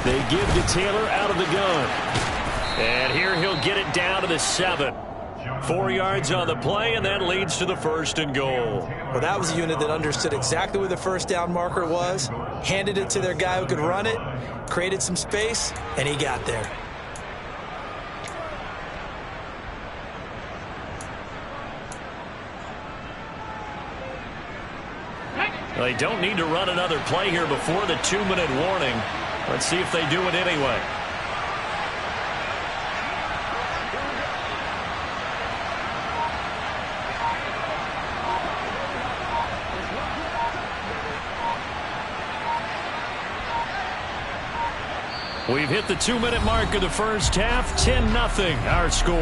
They give to Taylor out of the gun. And here he'll get it down to the 7. 4 yards on the play, and that leads to the 1st and goal. Well, that was a unit that understood exactly where the 1st down marker was, handed it to their guy who could run it, created some space, and he got there. They don't need to run another play here before the 2-minute warning. Let's see if they do it anyway. We've hit the 2-minute mark of the first half. 10-0 our score.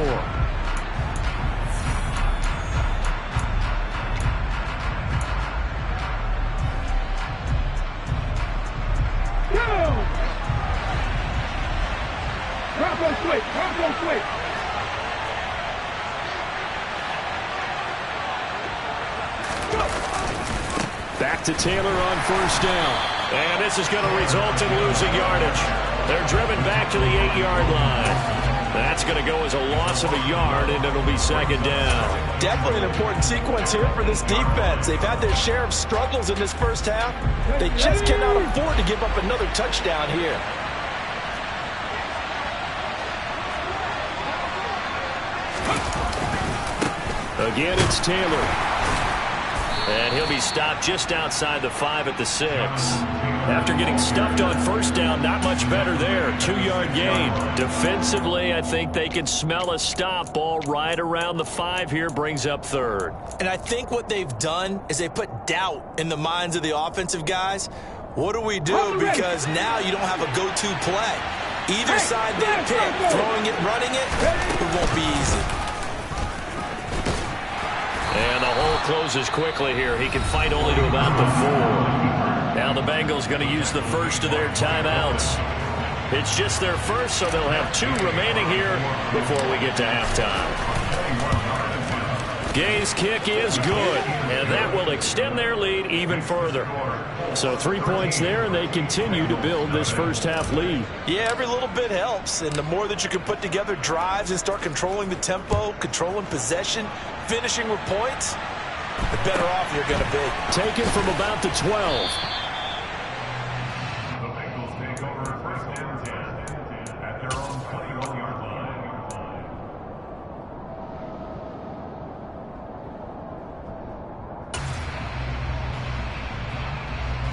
Back to Taylor on first down. And this is going to result in losing yardage. They're driven back to the 8-yard line. That's going to go as a loss of a yard, and it'll be second down. Definitely an important sequence here for this defense. They've had their share of struggles in this first half. They just cannot afford to give up another touchdown here. Again, it's Taylor. And he'll be stopped just outside the 5 at the 6. After getting stuffed on first down, not much better there. 2-yard gain. Defensively, I think they can smell a stop. Ball right around the 5 here, brings up third. And I think what they've done is they put doubt in the minds of the offensive guys. What do we do? Because now you don't have a go-to play. Either side they pick, throwing it, running it, it won't be easy. And the hole closes quickly here. He can fight only to about the 4. Now the Bengals going to use the first of their timeouts. It's just their first, so they'll have 2 remaining here before we get to halftime. Gay's kick is good, and that will extend their lead even further. So 3 points there, and they continue to build this first half lead. Yeah, every little bit helps, and the more that you can put together drives and start controlling the tempo, controlling possession, finishing with points, the better off you're going to be. Taken from about the 12. The Bengals take over first and 10 at their own 21-yard line.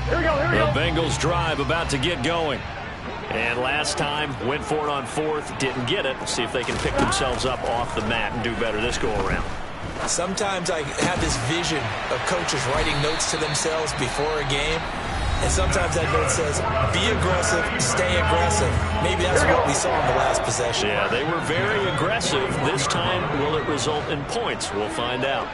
Here we go, here we go. The Bengals drive about to get going. And last time, went for it on 4th, didn't get it. We'll see if they can pick themselves up off the mat and do better this go-around. Sometimes I have this vision of coaches writing notes to themselves before a game. And sometimes that note says, be aggressive, stay aggressive. Maybe that's what we saw in the last possession. Yeah, they were very aggressive. This time, will it result in points? We'll find out.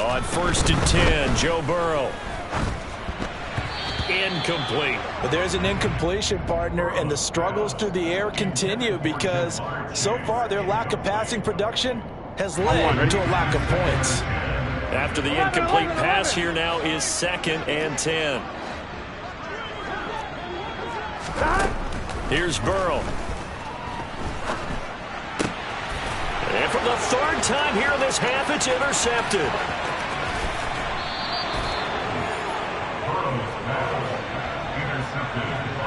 On first and 10, Joe Burrow. Incomplete. But there's an incompletion, partner, and the struggles through the air continue because so far their lack of passing production has led to a lack of points. After the incomplete pass, here now is 2nd and 10. Here's Burrow. And for the 3rd time here in this half, it's intercepted.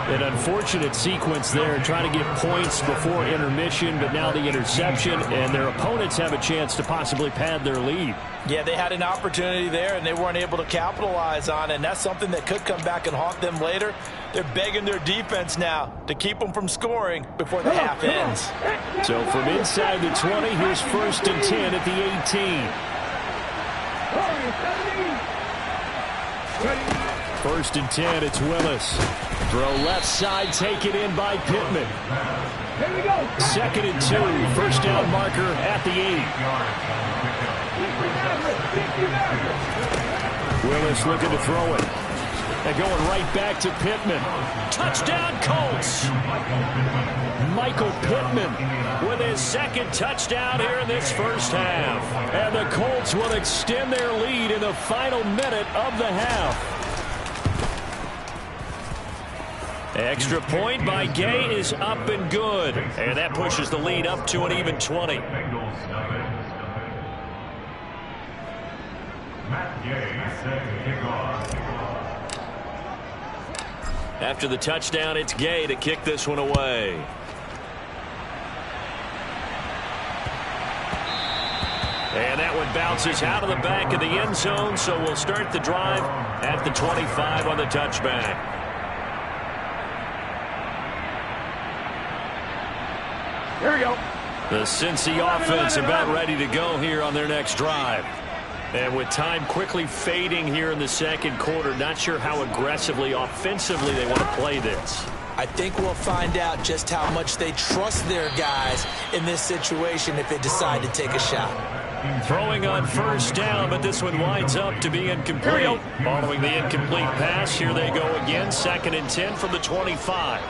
An unfortunate sequence there, trying to get points before intermission, but now the interception, and their opponents have a chance to possibly pad their lead. Yeah, they had an opportunity there, and they weren't able to capitalize on it, and that's something that could come back and haunt them later. They're begging their defense now to keep them from scoring before the half ends. So from inside the 20, here's first and 10 at the 18. First and 10, it's Willis. Throw left side, taken in by Pittman. Here we go. 2nd and 2, first down marker at the 8. Willis looking to throw it. And going right back to Pittman. Touchdown, Colts! Michael Pittman with his 2nd touchdown here in this first half. And the Colts will extend their lead in the final minute of the half. Extra point by Gay is up and good. And that pushes the lead up to an even 20. After the touchdown, it's Gay to kick this one away. And that one bounces out of the back of the end zone, so we'll start the drive at the 25 on the touchback. Here we go. The Cincy offense about ready to go here on their next drive. And with time quickly fading here in the second quarter, not sure how aggressively, offensively they want to play this. I think we'll find out just how much they trust their guys in this situation if they decide to take a shot. Throwing on first down, but this one winds up to be incomplete. Following the incomplete pass, here they go again. 2nd and 10 from the 25.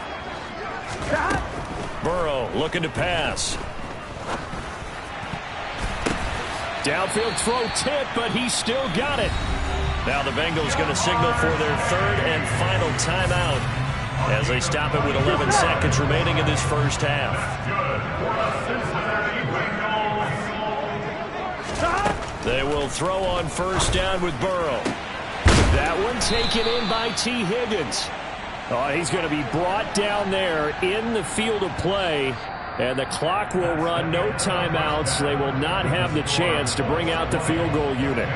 Burrow looking to pass. Downfield throw tip, but he still got it. Now the Bengals going to signal for their 3rd and final timeout as they stop it with 11 seconds remaining in this first half. They will throw on first down with Burrow. That one taken in by T. Higgins. Oh, he's going to be brought down there in the field of play. And the clock will run, no timeouts. They will not have the chance to bring out the field goal unit.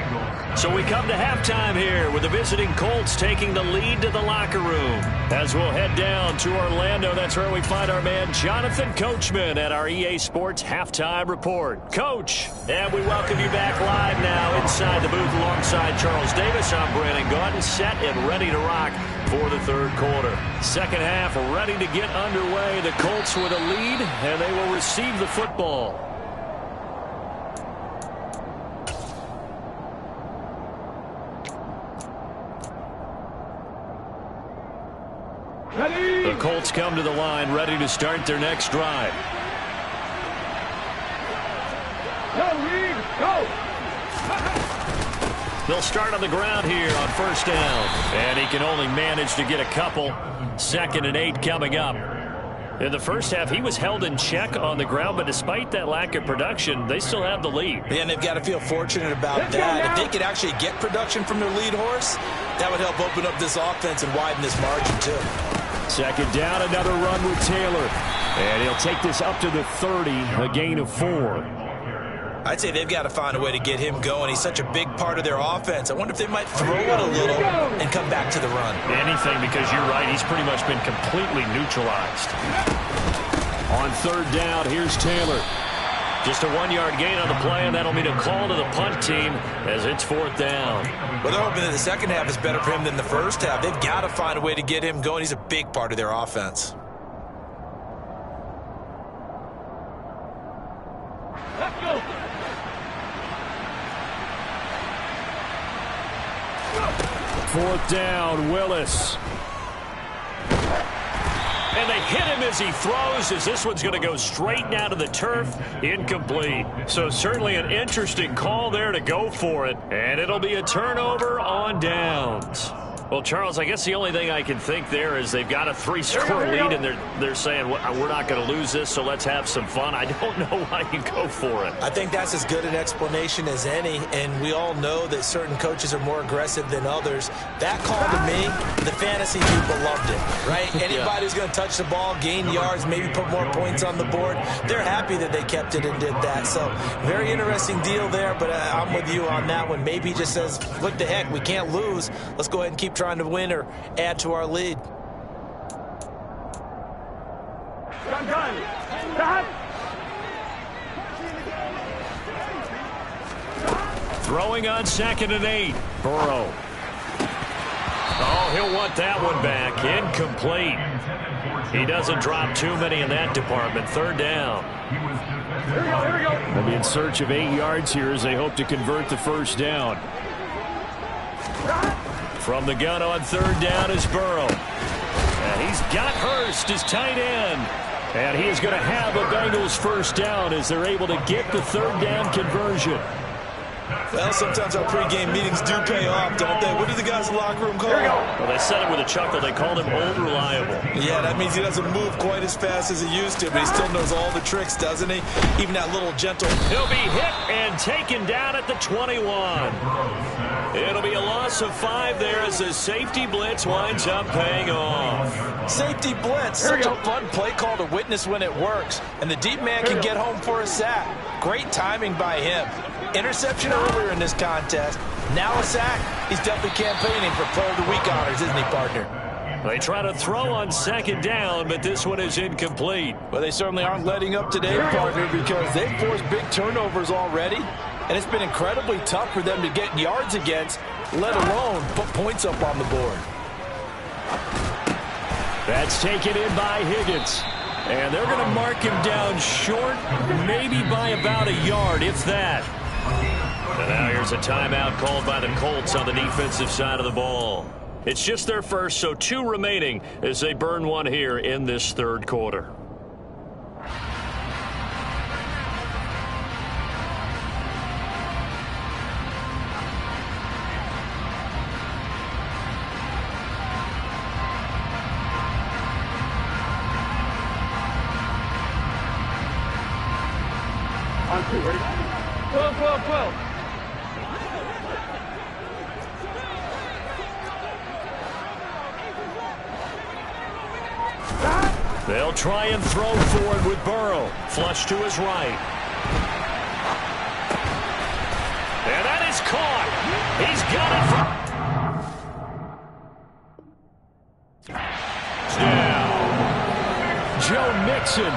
So we come to halftime here with the visiting Colts taking the lead to the locker room. As we'll head down to Orlando, that's where we find our man Jonathan Coachman at our EA Sports Halftime Report. Coach, and we welcome you back live now inside the booth alongside Charles Davis. I'm Brandon Gaudin, set and ready to rock for the 3rd quarter. Second half ready to get underway. The Colts with a lead, and they will receive the football. Ready. The Colts come to the line, ready to start their next drive. Go, Reed, go. They'll start on the ground here on first down. And he can only manage to get a couple. 2nd and 8 coming up. In the first half, he was held in check on the ground, but despite that lack of production, they still have the lead. Yeah, and they've got to feel fortunate about that. If they could actually get production from their lead horse, that would help open up this offense and widen this margin, too. 2nd down, another run with Taylor. And he'll take this up to the 30, a gain of 4. I'd say they've got to find a way to get him going. He's such a big part of their offense. I wonder if they might throw it a little and come back to the run. Anything, because you're right. He's pretty much been completely neutralized. On 3rd down, here's Taylor. Just a 1-yard gain on the play, and that'll mean a call to the punt team as it's 4th down. Well, they're hoping that the second half is better for him than the first half. They've got to find a way to get him going. He's a big part of their offense. Let's go. 4th down, Willis. And they hit him as he throws, as this one's going to go straight down to the turf, incomplete. So certainly an interesting call there to go for it. And it'll be a turnover on downs. Well, Charles, I guess the only thing I can think there is they've got a 3-score lead, and they're saying, well, we're not going to lose this, so let's have some fun. I don't know why you go for it. I think that's as good an explanation as any, and we all know that certain coaches are more aggressive than others. That call to me, the fantasy people loved it, right? Anybody who's going to touch the ball, gain yards, maybe put more points on the board, they're happy that they kept it and did that. So very interesting deal there, but I'm with you on that one. Maybe he just says, what the heck, we can't lose. Let's go ahead and keep trying to win or add to our lead. Throwing on 2nd and 8. Burrow. Oh, he'll want that one back. Incomplete. He doesn't drop too many in that department. 3rd down. Here we go. They'll be in search of 8 yards here as they hope to convert the first down. From the gun on 3rd down is Burrow. And he's got Hurst, his tight end. And he is going to have a Bengals first down as they're able to get the 3rd down conversion. Well, sometimes our pregame meetings do pay off, don't they? What do the guys in the locker room call him? Well, they said it with a chuckle. They called him Old Reliable. Yeah, that means he doesn't move quite as fast as he used to, but he still knows all the tricks, doesn't he? Even that little gentle. He'll be hit and taken down at the 21. It'll be a loss of 5 there as the safety blitz winds up paying off. Safety blitz, such a fun play call to witness when it works. And the deep man can get home for a sack. Great timing by him. Interception earlier in this contest. Now a sack. He's definitely campaigning for Player of the Week honors, isn't he, partner? They try to throw on 2nd down, but this one is incomplete. Well, they certainly aren't letting up today, partner, because they've forced big turnovers already. and it's been incredibly tough for them to get yards against, let alone put points up on the board. That's taken in by Higgins. And they're going to mark him down short, maybe by about a yard, if that. And now here's a timeout called by the Colts on the defensive side of the ball. It's just their first, so 2 remaining as they burn one here in this third quarter. On 2, ready? 12, 12, 12. They'll try and throw forward with Burrow. Flush to his right. And that is caught. He's got it. Down. Joe Mixon.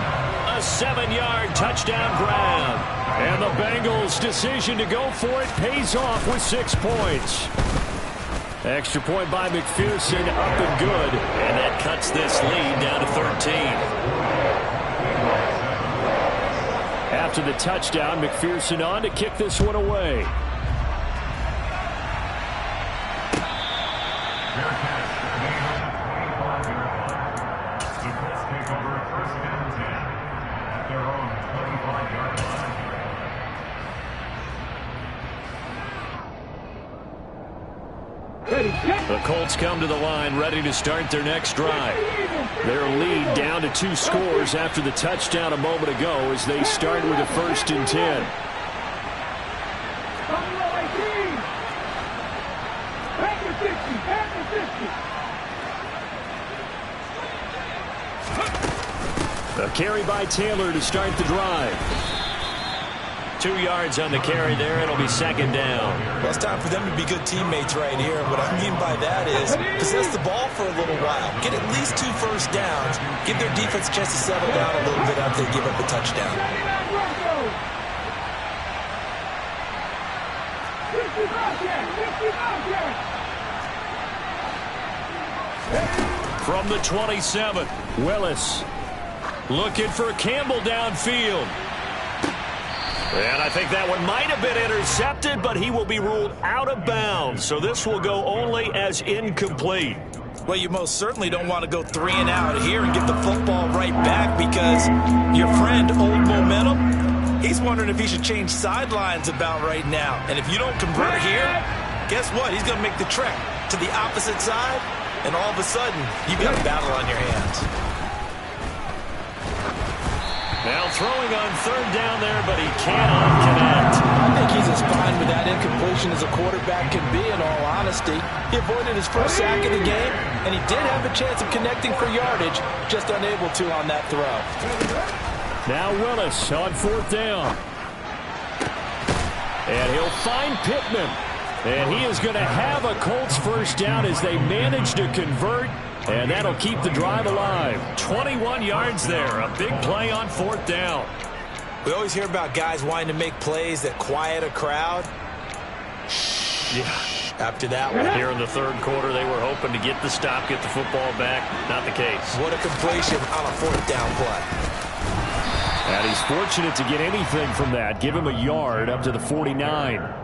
A 7-yard touchdown grab. And the Bengals' decision to go for it pays off with 6 points. Extra point by McPherson, up and good. And that cuts this lead down to 13. After the touchdown, McPherson on to kick this one away. The Colts come to the line ready to start their next drive. Their lead down to 2 scores after the touchdown a moment ago as they start with a 1st and 10. A carry by Taylor to start the drive. 2 yards on the carry there. It'll be 2nd down. Well, it's time for them to be good teammates right here. What I mean by that is possess the ball for a little while. Get at least 2 first downs. Give their defense a chance to settle down a little bit after they give up a touchdown. From the 27, Willis looking for Campbell downfield. And I think that one might have been intercepted, but he will be ruled out of bounds. So this will go only as incomplete. Well, you most certainly don't want to go 3 and out here and get the football right back because your friend, Old Momentum, he's wondering if he should change sidelines about right now. And if you don't convert here, guess what? He's going to make the trek to the opposite side, and all of a sudden, you've got a battle on your hands. Now throwing on 3rd down there, but he cannot connect. I think he's as fine with that incompletion as a quarterback can be, in all honesty. He avoided his first sack of the game, and he did have a chance of connecting for yardage, just unable to on that throw. Now Willis on 4th down. And he'll find Pittman. And he is going to have a Colts 1st down as they manage to convert. And that'll keep the drive alive. 21 yards there. A big play on 4th down. We always hear about guys wanting to make plays that quiet a crowd. Yeah. After that one. Here in the 3rd quarter, they were hoping to get the stop, get the football back. Not the case. What a completion on a 4th down play. And he's fortunate to get anything from that. Give him a yard up to the 49.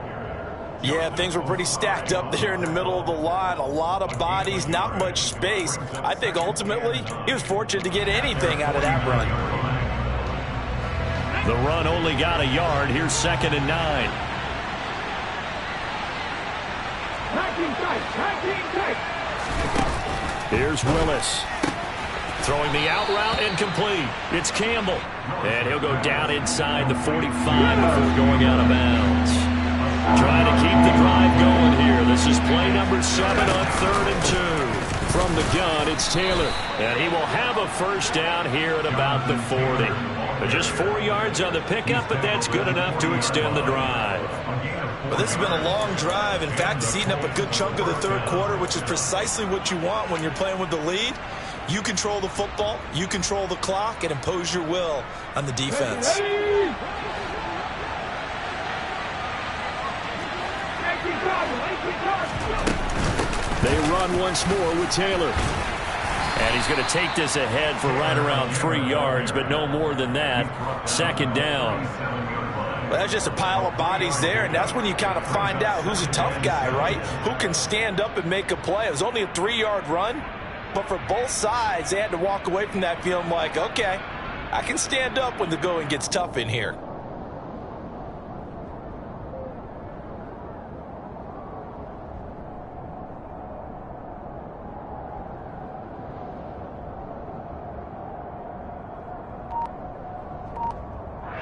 Yeah, things were pretty stacked up there in the middle of the line. A lot of bodies, not much space. I think ultimately he was fortunate to get anything out of that run. The run only got a yard. Here's 2nd and 9. Here's Willis. Throwing the out route, incomplete. It's Campbell. And he'll go down inside the 45 before going out of bounds. Trying to keep the drive going here. This is play number 7 on 3rd and 2. From the gun, it's Taylor. And he will have a 1st down here at about the 40. But just 4 yards on the pickup, but that's good enough to extend the drive. Well, this has been a long drive. In fact, it's eaten up a good chunk of the 3rd quarter, which is precisely what you want when you're playing with the lead. You control the football, you control the clock, and impose your will on the defense. They run once more with Taylor. And he's going to take this ahead for right around 3 yards, but no more than that. 2nd down. Well, that's just a pile of bodies there, and that's when you kind of find out who's a tough guy, right? Who can stand up and make a play. It was only a 3-yard run, but for both sides, they had to walk away from that feeling like, okay, I can stand up when the going gets tough in here.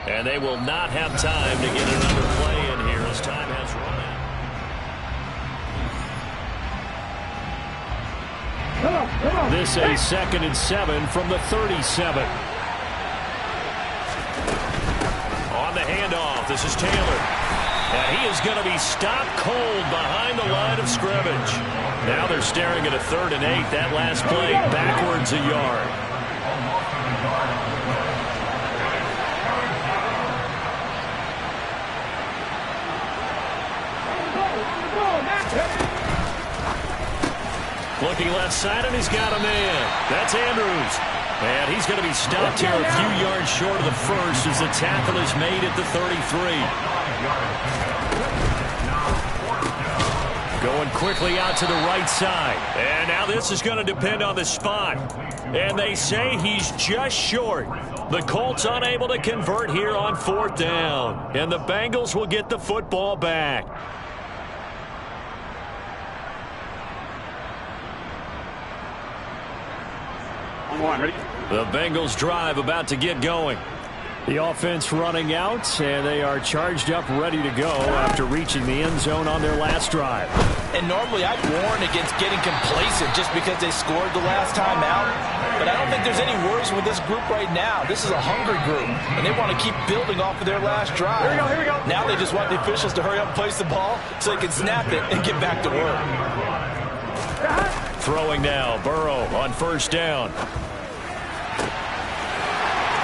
And they will not have time to get another play in here as time has run out. This a 2nd and 7 from the 37. On the handoff, this is Taylor. And he is going to be stopped cold behind the line of scrimmage. Now they're staring at a 3rd and 8. That last play backwards a yard. Looking left side, and he's got a man. That's Andrews. And he's going to be stopped here a few yards short of the first as the tackle is made at the 33. Going quickly out to the right side. And now this is going to depend on the spot. And they say he's just short. The Colts unable to convert here on 4th down. And the Bengals will get the football back. The Bengals drive about to get going. The offense running out, and they are charged up, ready to go after reaching the end zone on their last drive. And normally I'd warn against getting complacent just because they scored the last time out. But I don't think there's any worries with this group right now. This is a hungry group, and they want to keep building off of their last drive. Here we go. Now they just want the officials to hurry up and place the ball so they can snap it and get back to work. Throwing now, Burrow on 1st down.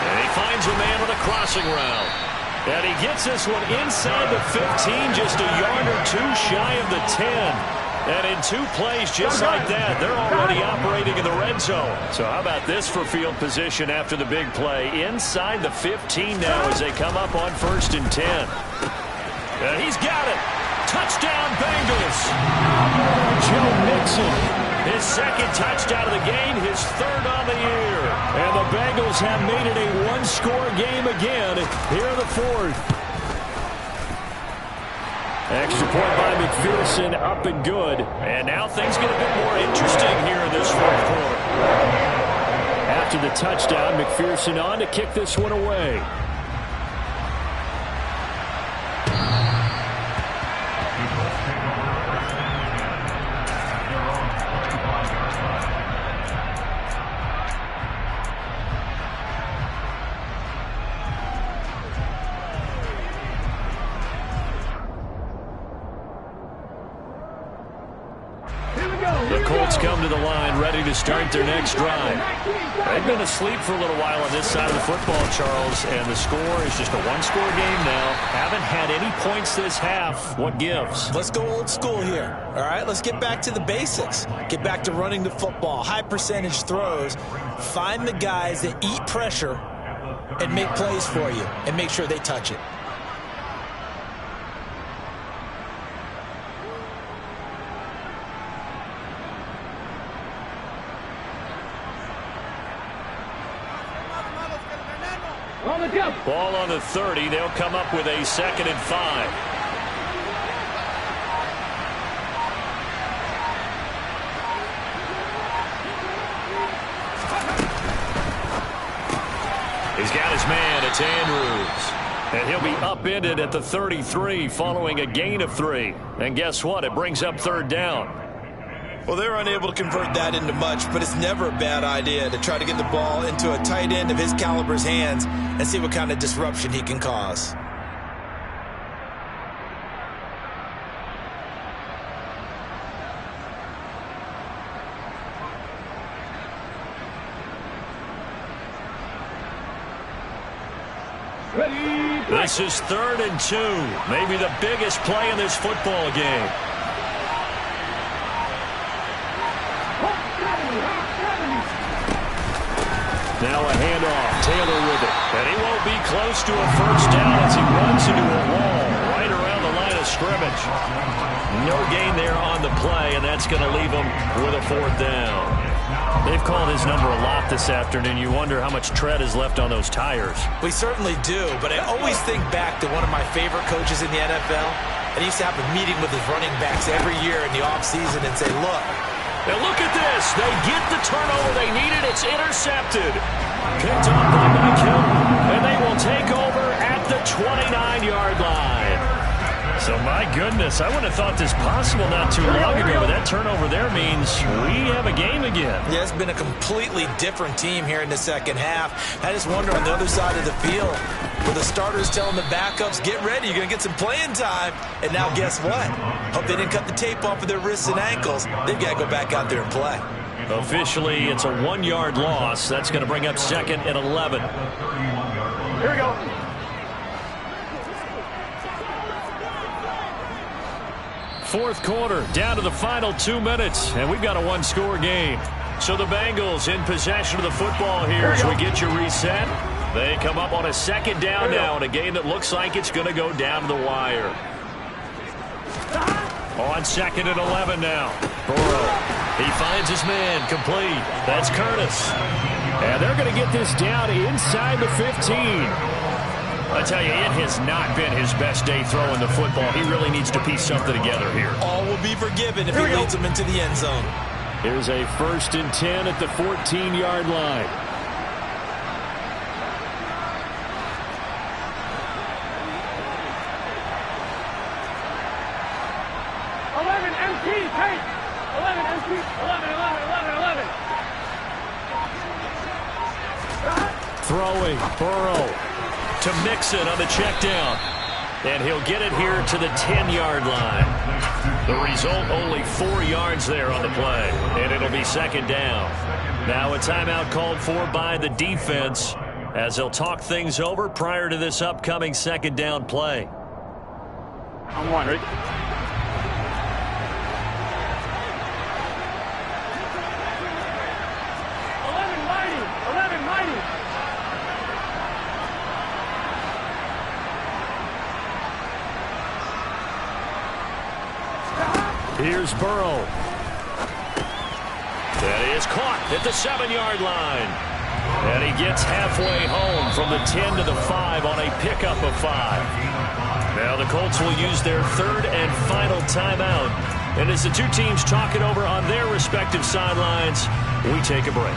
And he finds a man on a crossing route. And he gets this one inside the 15, just a yard or 2 shy of the 10. And in 2 plays just like that, they're already operating in the red zone. So how about this for field position after the big play? Inside the 15 now as they come up on 1st and 10. And he's got it. Touchdown, Bengals. Joe Mixon. His 2nd touchdown of the game, his 3rd on the year. And the Bengals have made it a 1-score game again here in the 4th. Extra point by McPherson, up and good. And now things get a bit more interesting here in this 4th quarter. After the touchdown, McPherson on to kick this one away. The Colts come to the line ready to start their next drive. They've been asleep for a little while on this side of the football, Charles, and the score is just a 1-score game now. Haven't had any points this half. What gives? Let's go old school here. All right, let's get back to the basics. Get back to running the football, high percentage throws. Find the guys that eat pressure and make plays for you and make sure they touch it. Ball on the 30. They'll come up with a 2nd and 5. He's got his man. It's Andrews. And he'll be upended at the 33 following a gain of 3. And guess what? It brings up 3rd down. Well, they're unable to convert that into much, but it's never a bad idea to try to get the ball into a tight end of his caliber's hands and see what kind of disruption he can cause. This is 3rd and 2. Maybe the biggest play in this football game. Now a handoff. Taylor with it. And he won't be close to a first down as he runs into a wall right around the line of scrimmage. No gain there on the play, and that's going to leave him with a fourth down. They've called his number a lot this afternoon. You wonder how much tread is left on those tires. We certainly do, but I always think back to one of my favorite coaches in the NFL. And he used to have a meeting with his running backs every year in the offseason and say, look. Now look at this. They get the turnover they needed. It's intercepted. Picked off by Mike Hill. And they will take over at the 29-yard line. So, my goodness, I wouldn't have thought this possible not too long ago, but that turnover there means we have a game again. Yeah, it's been a completely different team here in the second half. I just wonder on the other side of the field, where the starters telling the backups, get ready, you're going to get some playing time. And now guess what? Hope they didn't cut the tape off of their wrists and ankles. They've got to go back out there and play. Officially, it's a 1-yard loss. That's going to bring up 2nd and 11. Here we go. Fourth quarter, down to the final 2 minutes, and we've got a one-score game. So the Bengals in possession of the football here as we get you reset. They come up on a second down now in a game that looks like it's going to go down to the wire. On 2nd and 11 now. Burrow. He finds his man complete. That's Curtis. And they're going to get this down inside the 15. I tell you, it has not been his best day throwing the football. He really needs to piece something together here. All will be forgiven if he leads them into the end zone. Here's a 1st and 10 at the 14-yard line. Throwing, Burrow to Mixon on the check down. And he'll get it here to the 10-yard line. The result, only 4 yards there on the play. And it'll be 2nd down. Now a timeout called for by the defense as they'll talk things over prior to this upcoming 2nd down play. I'm one, right? Here's Burrow. That is caught at the 7-yard line. And he gets halfway home from the 10 to the 5 on a pickup of 5. Now the Colts will use their 3rd and final timeout. And as the two teams talk it over on their respective sidelines, we take a break.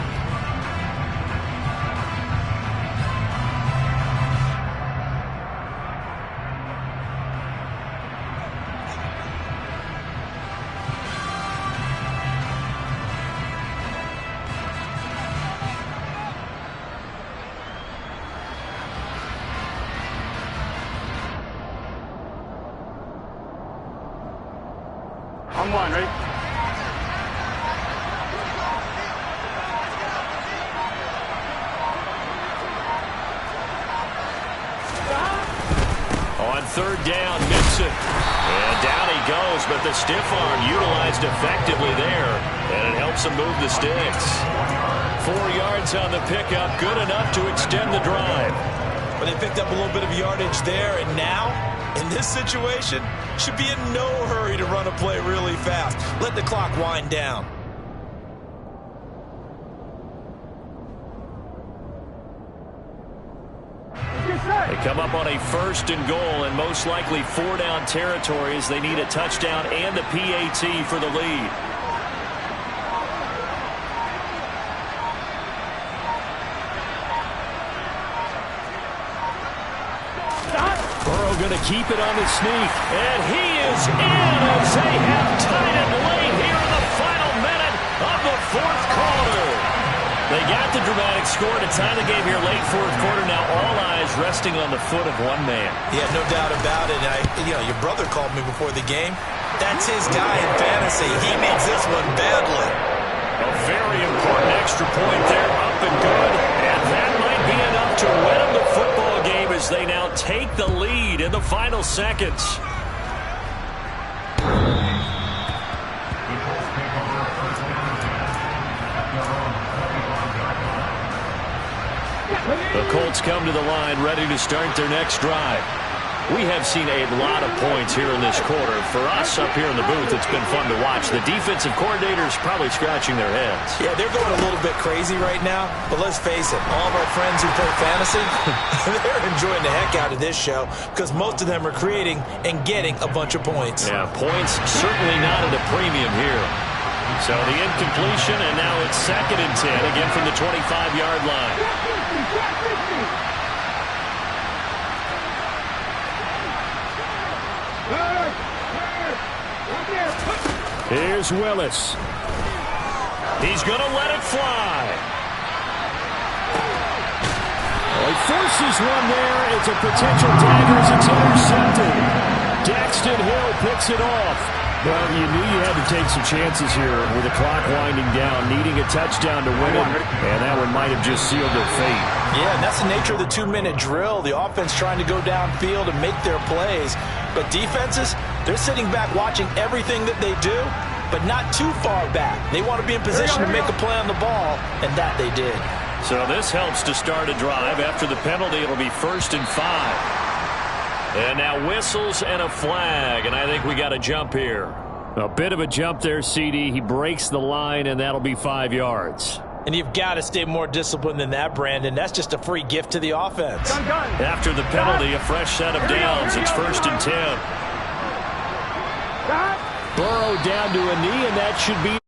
I'm one, right? On 3rd down, Mixon. And down he goes, but the stiff arm utilized effectively there. And it helps him move the sticks. 4 yards on the pickup, good enough to extend the drive. But they picked up a little bit of yardage there, and now, in this situation, should be in no hurry to run a play really fast. Let the clock wind down. They come up on a 1st and goal, and most likely 4-down territory as they need a touchdown and a PAT for the lead. Burrow going to keep it on the sneak, and he is in as they have tied it late here in the final minute of the 4th quarter. They got the dramatic score to tie the game here late 4th quarter. Now all eyes resting on the foot of one man. Yeah, no doubt about it. Your brother called me before the game. That's his guy in fantasy. He needs this one badly. A very important extra point there, up and good. And that might be enough to win them the football game as they now take the lead in the final seconds. The Colts come to the line ready to start their next drive. We have seen a lot of points here in this quarter. For us up here in the booth, it's been fun to watch. The defensive coordinators probably scratching their heads. Yeah, they're going a little bit crazy right now, but let's face it, all of our friends who play fantasy, they're enjoying the heck out of this show because most of them are creating and getting a bunch of points. Yeah, points certainly not at a premium here. So the incompletion, and now it's 2nd and 10, again from the 25-yard line. Here's Willis. He's going to let it fly. Well, he forces one there. It's a potential dagger as it's intercepted. Daxton Hill picks it off. Well, you knew you had to take some chances here with the clock winding down, needing a touchdown to win it, and that one might have just sealed their fate. Yeah, and that's the nature of the 2-minute drill. The offense trying to go downfield and make their plays. But defenses, they're sitting back watching everything that they do, but not too far back. They want to be in position to make a play on the ball, and that they did. So this helps to start a drive. After the penalty, it'll be 1st and 5. And now whistles and a flag, and I think we got a jump here. A bit of a jump there, CD. He breaks the line, and that'll be 5 yards. And you've got to stay more disciplined than that, Brandon. That's just a free gift to the offense. After the penalty, a fresh set of downs. It's 1st and 10. Burrow down to a knee, and that should be